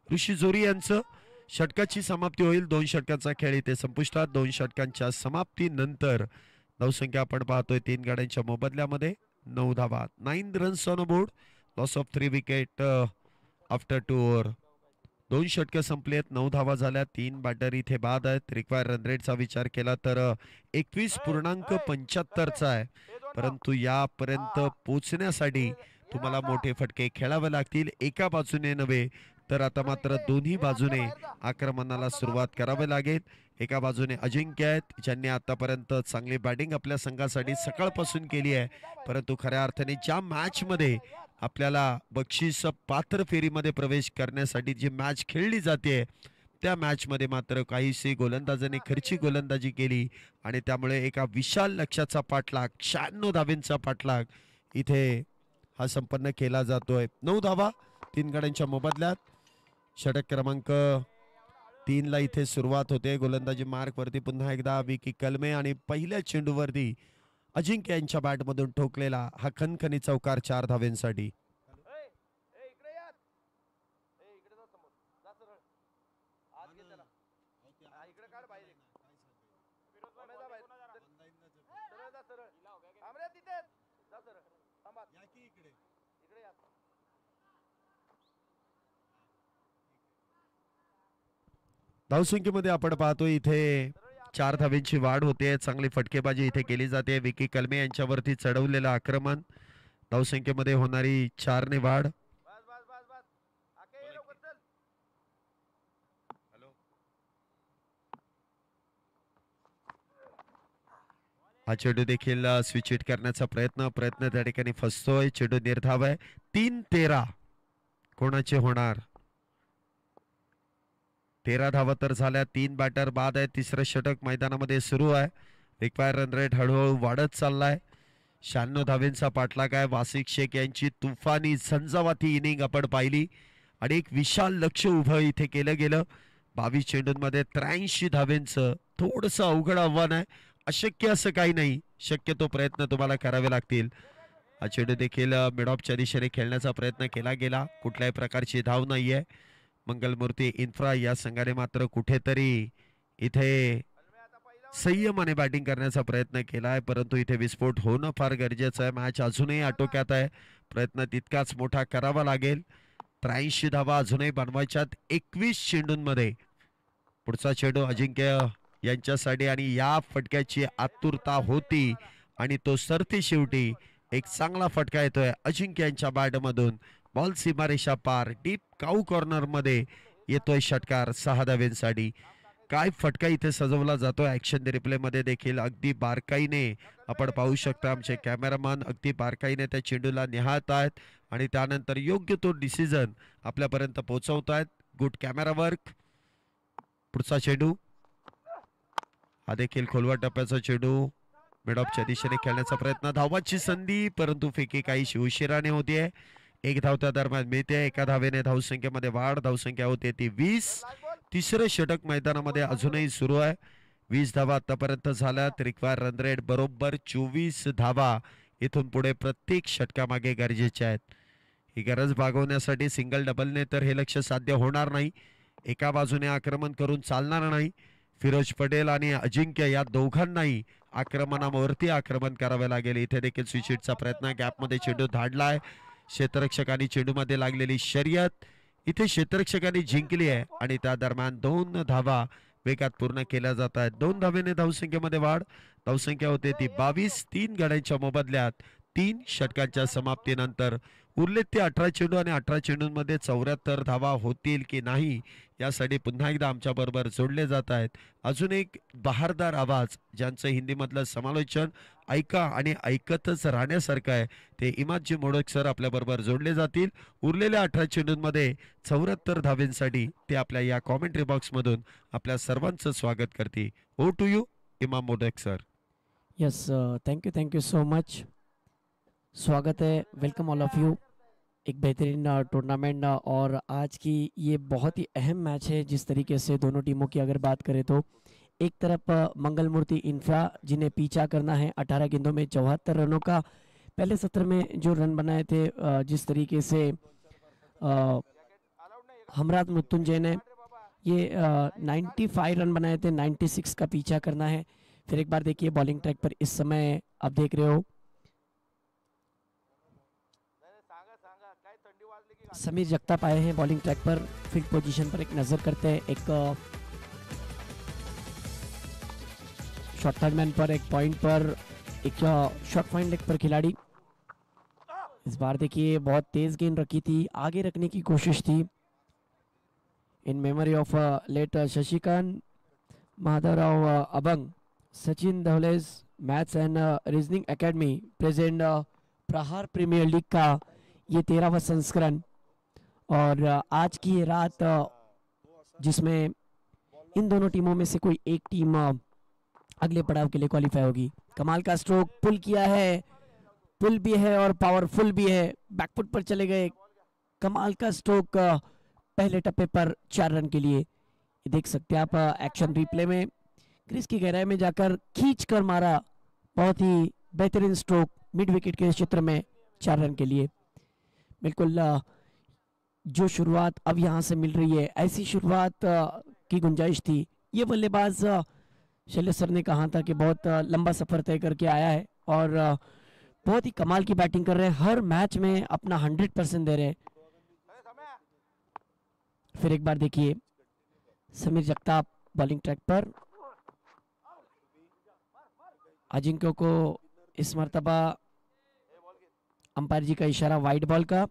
ऋषी जोरी यांचं. षटकाची समाप्ती होईल. 2 षटकांचा खेळ इथे संपुष्टात. 2 षटकांच्या समाप्तीनंतर धावसंख्या आपण पाहतोय 3 गाड्यांच्या मोबदल्यामध्ये 9 धावा. 9 runs on board. Loss of 3 wicket after 2 over. 2 षटकं संपलेत. 9 धावा झाल्या. 3 बॅटर इथे बाद आहेत. रिक्वायर रन रेटचा विचार केला तर 21.75चा आहे. परंतु यापर्यंत पोचण्यासाठी तुम्हाला मोठे फटके खेळावे लागतील. एका बाजूने नव्हे तर आता मात्र दोन्ही बाजूने आक्रमणाला सुरुवात करावी लागेल. एका बाजूने अजिंक्य आहेत ज्यांनी आतापर्यंत चांगली बॅटिंग आपल्या संघासाठी सकाळपासून केली आहे. परंतु खऱ्या अर्थाने ज्या मॅच मध्ये आपल्याला बक्षीस पात्र फेरीमध्ये प्रवेश करण्यासाठी जी मॅच खेळली जाते त्या मॅच मध्ये मात्र काहीशी गोलंदाजांनी खर्ची गोलंदाजी केली आणि त्यामुळे एका विशाल लक्ष्याचा पाठलाग 96 धावेंचा पाठलाग इथे हा संपन्न केला जातोय. 9 धावा 3 गाड्यांच्या मोबदल्यात. षटक क्रमांक 3 ला इथे सुरुवात होते. गोलंदाजी मार्क वरती पुन्हा एकदा विकी कलमे आणि पहिल्या चेंडूवरती अजिंक्य यांच्या बॅट मधून ठोकलेला हा खणखणी चौकार 4 धावेंसाठी. धावसंख्येमध्ये आपण पाहतो इथे 4 धावेंची वाढ होते. चांगली फटकेबाजी इथे केली जाते. विकी कलमे यांच्यावरती चढवलेलं आक्रमण. धावसंख्येमध्ये होणारी 4 ने वाढ. हा चेंडू देखील स्विच हिट करण्याचा प्रयत्न त्या ठिकाणी फसतोय. चेंडू निर्धाव आहे. 3-13 कोणाचे होणार. 13 धावा तर झाल्या. 3 बॅटर बाद आहे. तिसरं षटक मैदानामध्ये सुरू आहे. रिक्वायर रन रेट हळूहळू वाढत चाललाय. 96 धावेंचा पाठलाग आहे. वासिक शेख यांची तुफानी झंझावाती इनिंग आपण पाहिली आणि एक विशाल लक्ष उभं इथे केलं गेलं. 22 चेंडूंमध्ये 83 धावेंचं थोडंसं अवघड आव्हान आहे. अशक्य असं काही नाही. शक्यतो प्रयत्न तुम्हाला करावे लागतील. हा चेंडू देखील मिडऑफच्या दिशेने खेळण्याचा प्रयत्न केला गेला. कुठल्याही प्रकारची धाव नाहीये. मंगलमूर्ती इन्फ्रा या संघाने मात्र कुठेतरी इथे संयमाने बॅटिंग करण्याचा प्रयत्न केलाय परंतु इथे विस्फोट होणं फार गरजेचं आहे. मॅच अजूनही आटोक्यात आहे. प्रयत्न तितकाच मोठा करावा लागेल. 83 धावा अजूनही बनवायच्यात 21 चेंडूंमध्ये. पुढचा चेंडू अजिंक्य यांच्यासाठी आणि या फटक्याची आतुरता होती आणि तो सरते शेवटी एक चांगला फटका येतोय अजिंक्य यांच्या बॅटमधून. बॉल सीमारेषा पार डीप काऊ कॉर्नर मध्ये येतोय षटकार 6 धावेंसाठी. काय फटका इथे सजवला जातोय. ऍक्शन रिप्ले मध्ये देखील अगदी बारकाईने आपण पाहू शकता. आमचे कॅमेरामॅन अगदी बारकाईने त्या चेंडूला निहाळत आहेत आणि त्यानंतर योग्य तो डिसिजन आपल्यापर्यंत पोहोचवतायत. Good camera work. पुढचा चेंडू हा देखील खोलवा टप्प्याचा चेंडू. मिडऑफच्या दिशेने खेळण्याचा प्रयत्न. धावाची संधी परंतु फेकी काहीशी उशिराने होतीये. 1 धाव त्या दरम्यान मिळते. 1 धावेने धावसंख्येमध्ये वाढ. धावसंख्या होते ती 20. तिसरं षटक मैदानामध्ये अजूनही सुरू आहे. 20 धावा आतापर्यंत झाल्यात. रिक्वायर रन रेट बरोबर 24 धावा इथून पुढे प्रत्येक षटकामागे गरजेचे आहेत. ही गरज भागवण्यासाठी सिंगल डबलने तर हे लक्ष्य साध्य होणार नाही. एका बाजूने आक्रमण करून चालणार नाही. फिरोज पटेल आणि अजिंक्य या दोघांनाही आक्रमणावरती आक्रमण करावे लागेल. इथे देखील स्विचिटचा प्रयत्न. गॅपमध्ये चेंडू धाडलाय. क्षेत्ररक्षकांनी चेंडूमध्ये लागलेली शर्यत इथे क्षेत्ररक्षकांनी जिंकली आहे आणि त्या दरम्यान 2 धावा वेगात पूर्ण केल्या जात आहेत. 2 धावेने धावसंख्येमध्ये वाढ. धावसंख्या होते ती 22. 3 गड्यांच्या मोबदल्यात 3 षटकांच्या समाप्तीनंतर उरलेत ते 18 चेंडू आणि 18 चेंडूंमध्ये 74 धावा होतील की नाही यासाठी पुन्हा एकदा आमच्या बरोबर जोडले जात आहेत अजून एक बहारदार आवाज ज्यांचं हिंदीमधलं समालोचन ऐका आणि ऐकतच राहण्यासारखं आहे ते इमादजी मोडक सर आपल्या बरोबर जोडले जातील. उरलेल्या 18 चेंडूंमध्ये 74 धावेंसाठी ते आपल्या या कॉमेंट्री बॉक्स मधून आपल्या सर्वांचं स्वागत करतील. Over to you Imam Modak sir. Yes, thank you so much. स्वागत है, वेलकम ऑल ऑफ यू. एक बेहतरीन टूर्नामेंट और आज की ये बहुत ही अहम मैच है। जिस तरीके से दोनों टीमों की अगर बात करें तो एक तरफ मंगल मूर्ति इंफ्रा जिन्हें पीछा करना है 18 गेंदों में 74 रनों का। पहले सत्र में जो रन बनाए थे जिस तरीके से हमरात मृत्युंजय ने ये 95 रन बनाए थे, 96 का पीछा करना है। फिर एक बार देखिए बॉलिंग ट्रैक पर इस समय आप देख रहे हो समीर जगताप आए हैं बॉलिंग ट्रैक पर। फील्ड पोजीशन पर एक नजर करते हैं। एक शॉर्ट थर्ड मैन पर, एक पॉइंट पर, एक शॉर्ट पॉइंट लेग पर खिलाड़ी। इस बार देखिए बहुत तेज गेंद रखी थी, आगे रखने की कोशिश थी। In memory of late Shashikant Madhavrao Abang, Sachin Dhawale's maths and reasoning academy present Prahar premier league का ये 13वां संस्करण। और आज की ये रात जिसमें इन दोनों टीमों में से कोई एक टीम अगले पड़ाव के लिए क्वालिफाई होगी। कमाल का स्ट्रोक पुल किया है, पुल भी है और पावरफुल भी है, बैकफुट पर चले गए। कमाल का स्ट्रोक पहले टप्पे पर 4 रन के लिए। ये देख सकते हैं आप एक्शन रिप्ले में, क्रीज की गहराई में जाकर खींच कर मारा, बहुत ही बेहतरीन स्ट्रोक मिड विकेट के क्षेत्र में 4 रन के लिए। बिल्कुल जो शुरुआत अब यहाँ से मिल रही है ऐसी शुरुआत की गुंजाइश थी। ये बल्लेबाज शैलेश सर ने कहा था कि बहुत लंबा सफर तय करके आया है और बहुत ही कमाल की बैटिंग कर रहे हैं, हर मैच में अपना 100% दे रहे हैं। फिर एक बार देखिए समीर जगताप बॉलिंग ट्रैक पर। अजिंक्य को इस मर्तबा अंपायर जी का इशारा वाइड बॉल का।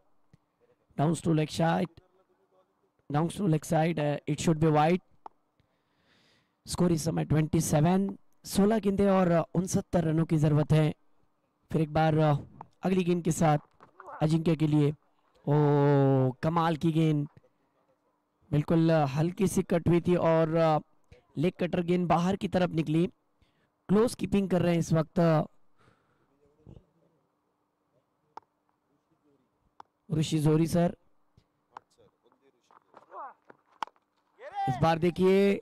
Downs to leg side, it should be wide. Score इस समय 27, 16 गेंदें और 69 रनों की जरूरत है। फिर एक बार अगली गेंद के साथ अजिंक्य के लिए। ओ कमाल की गेंद, बिल्कुल हल्की सी कट हुई थी और लेग कटर गेंद बाहर की तरफ निकली। क्लोज कीपिंग कर रहे हैं इस वक्त ऋषि जोरी सर। इस बार देखिए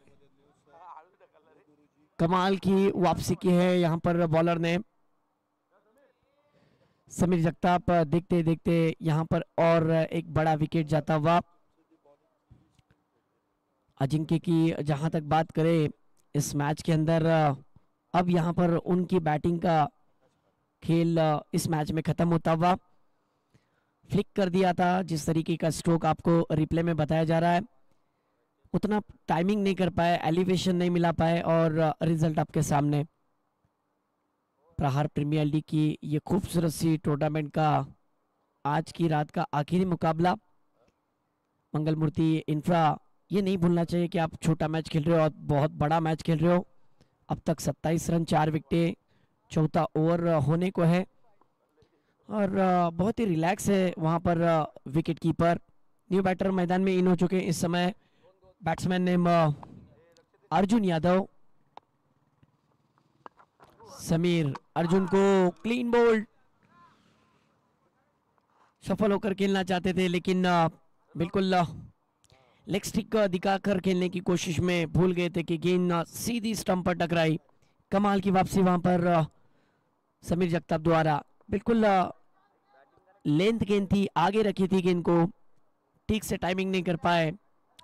कमाल की वापसी की है यहाँ पर बॉलर ने। समीर जगताप देखते देखते यहाँ पर और एक बड़ा विकेट जाता हुआ। अजिंक्य की जहां तक बात करें इस मैच के अंदर, अब यहाँ पर उनकी बैटिंग का खेल इस मैच में खत्म होता हुआ। फ्लिक कर दिया था, जिस तरीके का स्ट्रोक आपको रिप्ले में बताया जा रहा है, उतना टाइमिंग नहीं कर पाए, एलिवेशन नहीं मिला पाए और रिजल्ट आपके सामने। प्रहार प्रीमियर लीग की ये खूबसूरत सी टूर्नामेंट का आज की रात का आखिरी मुकाबला। मंगल मूर्ति इंफ्रा, ये नहीं भूलना चाहिए कि आप छोटा मैच खेल रहे हो और बहुत बड़ा मैच खेल रहे हो। अब तक 27 रन 4 विकेटें, चौथा ओवर होने को है और बहुत ही रिलैक्स है वहां पर विकेट कीपर। न्यू बैटर मैदान में इन हो चुके हैं इस समय। Batsman name Arjun Yadav. समीर अर्जुन को क्लीन बोल्ड, सफल होकर खेलना चाहते थे लेकिन बिल्कुल लेग स्टिक दिखाकर खेलने की कोशिश में भूल गए थे कि गेंद सीधी स्टंप पर टकराई। कमाल की वापसी वहां पर समीर जगताप द्वारा। बिल्कुल लेंथ गेंद थी, आगे रखी थी गेंद को, ठीक से टाइमिंग नहीं कर पाए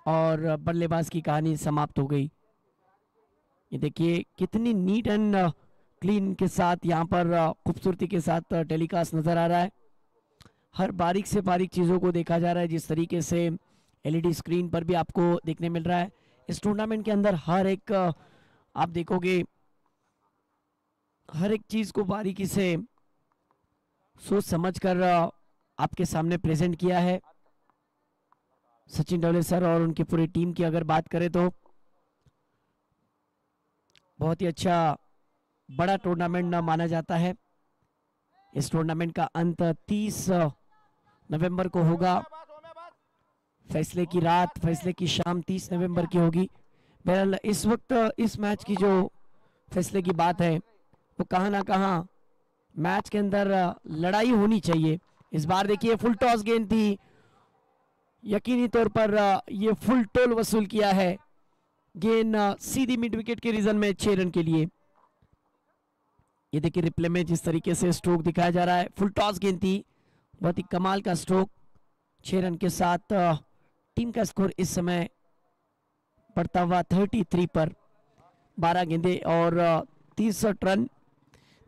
और बल्लेबाज की कहानी समाप्त हो गई। ये देखिए कितनी नीट एंड क्लीन के साथ यहाँ पर खूबसूरती के साथ टेलीकास्ट नजर आ रहा है। हर बारीक से बारीक चीजों को देखा जा रहा है, जिस तरीके से एलईडी स्क्रीन पर भी आपको देखने मिल रहा है। इस टूर्नामेंट के अंदर हर एक आप देखोगे, हर एक चीज को बारीकी से सोच समझकर आपके सामने प्रेजेंट किया है। सचिन डोले सर और उनकी पूरी टीम की अगर बात करें तो बहुत ही अच्छा बड़ा टूर्नामेंट माना जाता है। इस टूर्नामेंट का अंत 30 नवंबर को होगा। फैसले की रात, फैसले की शाम 30 नवंबर की होगी। बहरहाल इस वक्त इस मैच की जो फैसले की बात है वो कहाँ ना कहाँ मैच के अंदर लड़ाई होनी चाहिए। इस बार देखिए फुल टॉस गेंद थी, यकीनी तौर पर ये फुल टोल वसूल किया है। गेंद सीधी मिड विकेट के रीजन में 6 रन के लिए। ये देखिए रिप्ले में जिस तरीके से स्ट्रोक दिखाया जा रहा है, फुल टॉस गेंद थी, बहुत ही कमाल का स्ट्रोक। 6 रन के साथ टीम का स्कोर इस समय बढ़ता हुआ 33 पर। 12 गेंदे और 63 रन।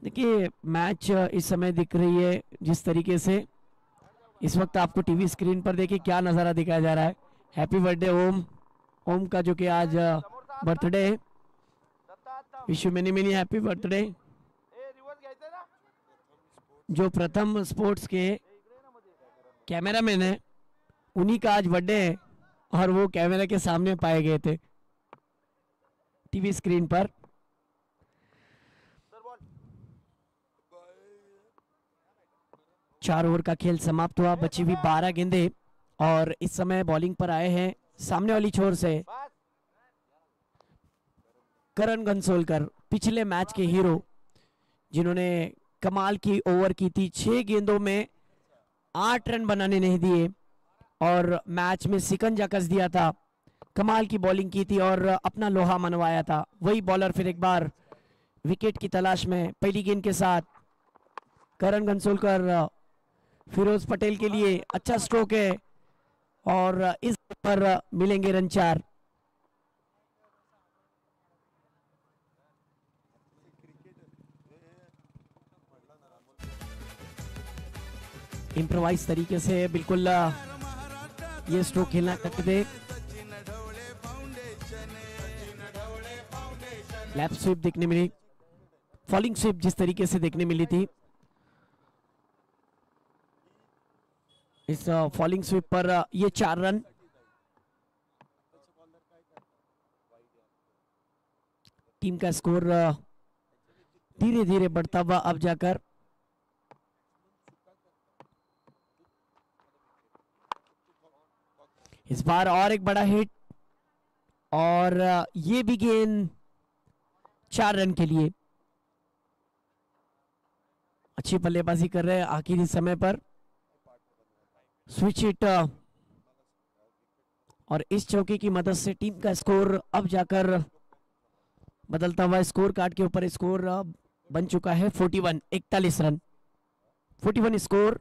देखिए मैच इस समय दिख रही है जिस तरीके से, इस वक्त आपको टीवी स्क्रीन पर देखिए क्या नज़ारा दिखाया जा रहा है। हैप्पी बर्थडे ओम, ओम का जो कि आज बर्थडे है। Wish you many many happy birthday. जो प्रथम स्पोर्ट्स के कैमरामैन है उन्हीं का आज बर्थडे है और वो कैमरा के सामने पाए गए थे टीवी स्क्रीन पर। चार ओवर का खेल समाप्त हुआ, बची हुई 12 गेंदे और इस समय बॉलिंग पर आए हैं सामने वाली छोर से करण गंसोलकर, पिछले मैच के हीरो, जिन्होंने कमाल की ओवर की थी। 6 गेंदों में 8 रन बनाने नहीं दिए और मैच में सिकंजा कस दिया था। कमाल की बॉलिंग की थी और अपना लोहा मनवाया था। वही बॉलर फिर एक बार विकेट की तलाश में। पहली गेंद के साथ करण गंसोलकर, फिरोज पटेल के लिए अच्छा स्ट्रोक है और इस पर मिलेंगे रन 4। इम्प्रोवाइज तरीके से बिल्कुल ये स्ट्रोक खेलना करते थे। लैप स्वीप देखने मिली, फॉलिंग स्वीप जिस तरीके से देखने मिली थी, इस फॉलिंग स्वीप पर ये 4 रन। टीम का स्कोर धीरे धीरे बढ़ता हुआ अब जाकर इस बार और एक बड़ा हिट और ये भी गेंद 4 रन के लिए। अच्छी बल्लेबाजी कर रहे हैं आखिरी समय पर। स्विच हिट और इस चौके की मदद से टीम का स्कोर अब जाकर बदलता हुआ स्कोर कार्ड के ऊपर स्कोर बन चुका है 41, 41 रन। 41 स्कोर,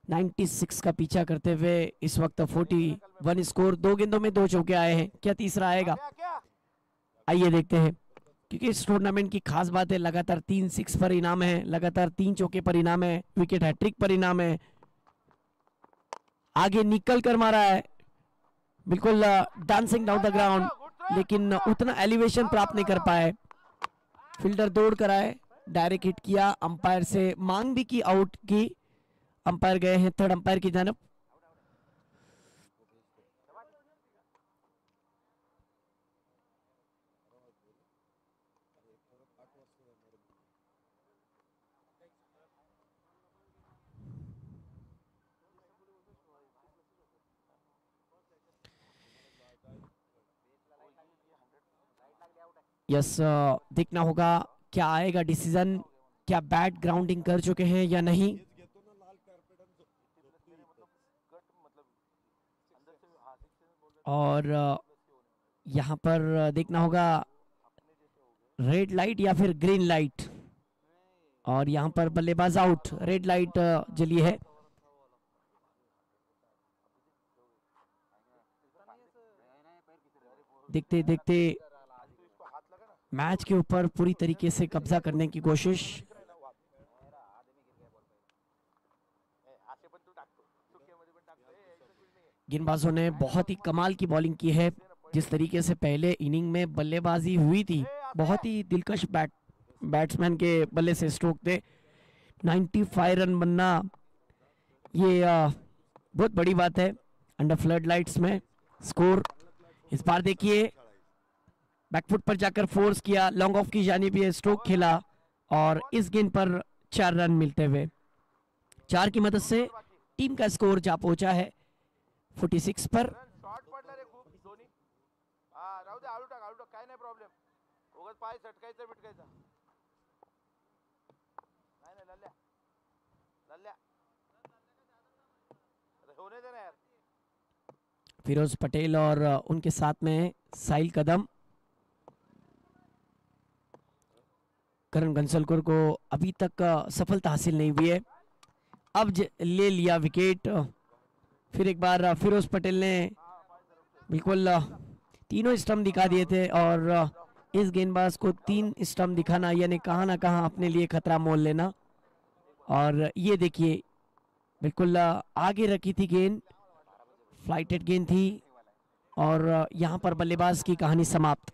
96 का पीछा करते हुए इस वक्त 41 स्कोर। 2 गेंदों में 2 चौके आए हैं, क्या तीसरा आएगा? आइए देखते हैं, क्योंकि इस टूर्नामेंट की खास बात है लगातार 3 6 पर इनाम है, लगातार 3 चौके पर इनाम है, विकेट हैट्रिक पर इनाम है। आगे निकल कर मारा है, बिल्कुल डांसिंग डाउन द ग्राउंड, लेकिन उतना एलिवेशन प्राप्त नहीं कर पाए। फील्डर दौड़ कर आए, डायरेक्ट हिट किया, अंपायर से मांग भी की, आउट की। अंपायर गए हैं थर्ड अंपायर की जानब। यस, देखना होगा क्या आएगा डिसीजन, क्या बैट ग्राउंडिंग कर चुके हैं या नहीं। और यहाँ पर देखना होगा रेड लाइट या फिर ग्रीन लाइट, और यहाँ पर बल्लेबाज आउट, रेड लाइट जली है। देखते देखते मैच के ऊपर पूरी तरीके से कब्जा करने की कोशिश। गेंदबाजों ने बहुत ही कमाल की बॉलिंग की है। जिस तरीके से पहले इनिंग में बल्लेबाजी हुई थी, बहुत ही दिलकश बैट्समैन के बल्ले से स्ट्रोक थे। 95 रन बनना ये बहुत बड़ी बात है अंडर फ्लड लाइट्स में। स्कोर इस बार देखिए बैकफुट पर जाकर फोर्स किया, लॉन्ग ऑफ की जानिब ये स्ट्रोक खेला और इस गेंद पर 4 रन मिलते हुए 4 की मदद से टीम का स्कोर जा पहुंचा है 46 पर। काय नाही प्रॉब्लेम, उगाच पाय सटकायचा बिटकायचा नाही, लल्ल्या लल्ल्या फिरोज पटेल और उनके साथ में साहिल कदम। करण गंसलकर को अभी तक सफलता हासिल नहीं हुई है। अब ले लिया विकेट। फिर एक बार फिरोज पटेल ने बिल्कुल तीनों स्टंप दिखा दिए थे और इस गेंदबाज को 3 स्टंप दिखाना यानी कहाँ ना कहाँ अपने लिए खतरा मोल लेना। और ये देखिए बिल्कुल आगे रखी थी गेंद, फ्लाइटेड गेंद थी और यहाँ पर बल्लेबाज की कहानी समाप्त।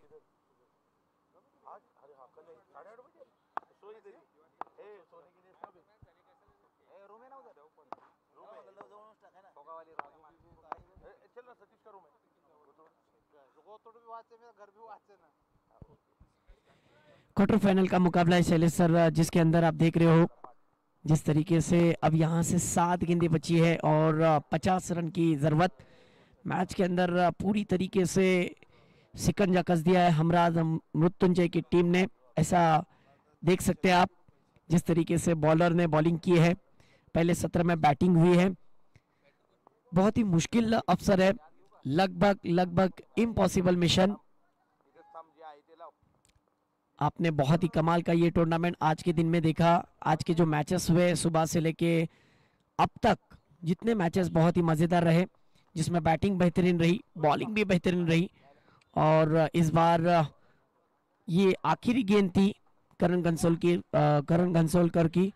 क्वार्टर फाइनल का मुकाबला है शैलेश सर, जिसके अंदर आप देख रहे हो जिस तरीके से अब यहाँ से 7 गेंदें बची है और 50 रन की जरूरत। मैच के अंदर पूरी तरीके से सिकंजा कस दिया है हमराज मृत्युंजय की टीम ने। ऐसा देख सकते हैं आप जिस तरीके से बॉलर ने बॉलिंग की है, पहले सत्र में बैटिंग हुई है। बहुत ही मुश्किल अवसर है, लगभग इम्पॉसिबल मिशन। आपने बहुत ही कमाल का ये टूर्नामेंट आज के दिन में देखा। आज के जो मैचेस हुए सुबह से लेके अब तक, जितने मैचेस बहुत ही मज़ेदार रहे, जिसमें बैटिंग बेहतरीन रही, बॉलिंग भी बेहतरीन रही। और इस बार ये आखिरी गेंद थी करण गंसोलकर की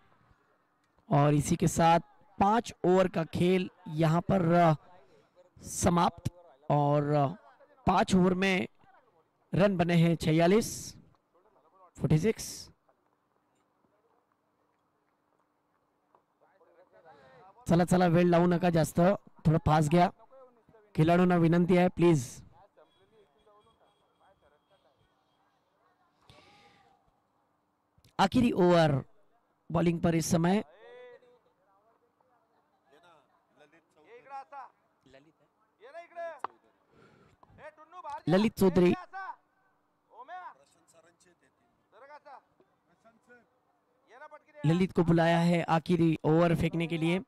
और इसी के साथ 5 ओवर का खेल यहाँ पर समाप्त। और 5 ओवर में रन बने हैं 46। चला वेळ लावू नका जास्त, थोडं फास्ट घ्या। खिलाडूंना विनंती आहे प्लीज। आखिरी ओवर बॉलिंग पर इस समय ललित चौधरी। ललित को बुलाया है आखिरी ओवर फेंकने के लिए।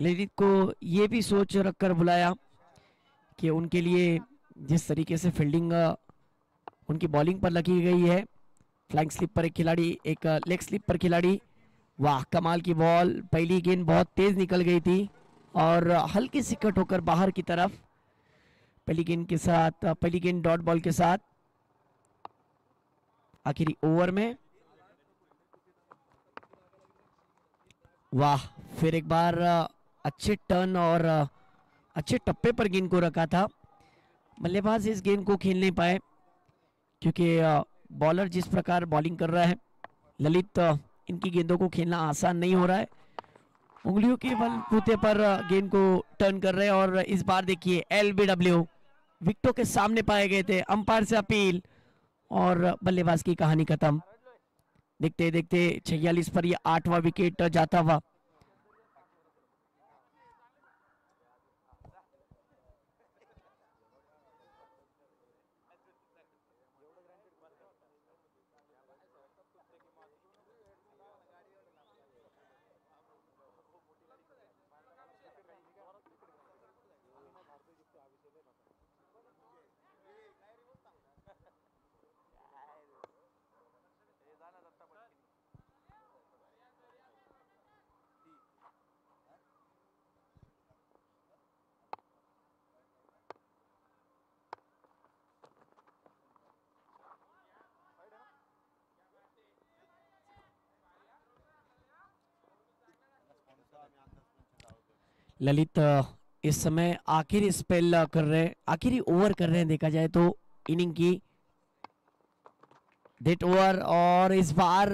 ललित को ये भी सोच रखकर बुलाया कि उनके लिए जिस तरीके से फील्डिंग उनकी बॉलिंग पर लगी गई है, फ्लाइंग स्लिप पर एक खिलाड़ी, एक लेग स्लिप पर खिलाड़ी। वाह कमाल की बॉल, पहली गेंद बहुत तेज निकल गई थी और हल्की सी कट होकर बाहर की तरफ। पहली गेंद डॉट बॉल के साथ आखिरी ओवर में। वाह, फिर एक बार अच्छे टर्न और अच्छे टप्पे पर गेंद को रखा था। बल्लेबाज इस गेंद को खेल नहीं पाए क्योंकि बॉलर जिस प्रकार बॉलिंग कर रहा है, ललित इनकी गेंदों को खेलना आसान नहीं हो रहा है। उंगलियों के बलबूते पर गेंद को टर्न कर रहे हैं। और इस बार देखिए LBW विकेटों के सामने पाए गए थे, अंपायर से अपील और बल्लेबाज की कहानी खत्म। देखते देखते 46 पर ये 8वां विकेट जाता हुआ। ललित इस समय आखिरी स्पेल कर रहे हैं, आखिरी ओवर कर रहे हैं देखा जाए तो इनिंग की। डेट ओवर और इस बार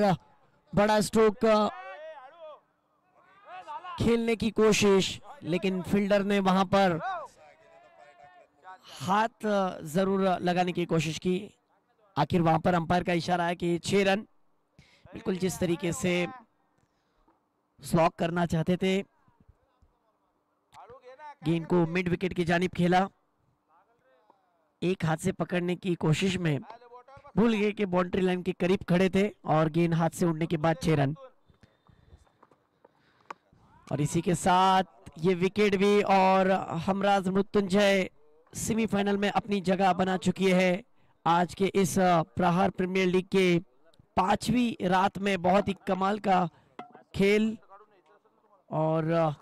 बड़ा स्ट्रोक खेलने की कोशिश, लेकिन फील्डर ने वहां पर हाथ जरूर लगाने की कोशिश की। आखिर वहां पर अंपायर का इशारा है कि 6 रन, बिल्कुल जिस तरीके से स्लॉग करना चाहते थे। गेंद को मिड विकेट की जानिब खेला, एक हाथ से पकड़ने की कोशिश में भूल गए कि बाउंड्री लाइन के करीब खड़े थे और गेंद हाथ से उड़ने के बाद 6 रन। और इसी के साथ ये विकेट भी, और हमराज मृत्युंजय सेमीफाइनल में अपनी जगह बना चुकी है। आज के इस प्रहार प्रीमियर लीग के 5वीं रात में बहुत ही कमाल का खेल। और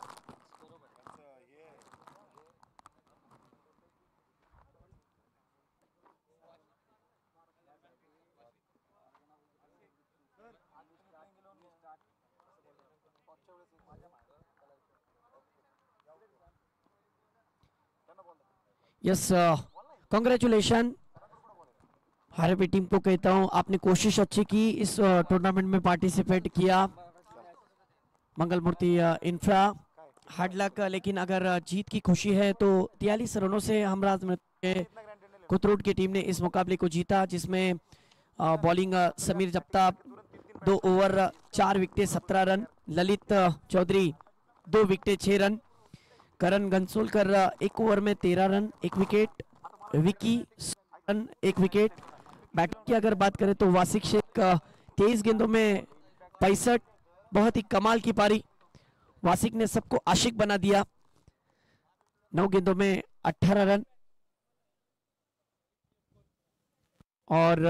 यस, कांग्रेचुलेशन आरपी टीम को कहता हूं, आपने कोशिश अच्छी की, इस टूर्नामेंट में पार्टिसिपेट किया। मंगलमूर्ति इंफ्रा हार्ड लक, लेकिन अगर जीत की खुशी है तो 43 रनों से हमराज कोथरूड की टीम ने इस मुकाबले को जीता, जिसमें bowling Sameer Jagtap 2 over 4 wicket 17 run, Lalit Chaudhary 2 wicket 6 run, Karan Ghansolkar 1 over में 13 run 1 wicket, Vicky run 1 wicket. Batting की अगर बात करें तो वासिक शेख 23 गेंदों में 65, बहुत ही कमाल की पारी। वासिक ने सबको आशिक बना दिया, 9 गेंदों में 18 रन। और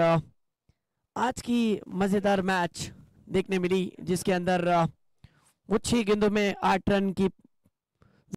आज की मजेदार मैच देखने मिली, जिसके अंदर वो 6 गेंदों में 8 रन की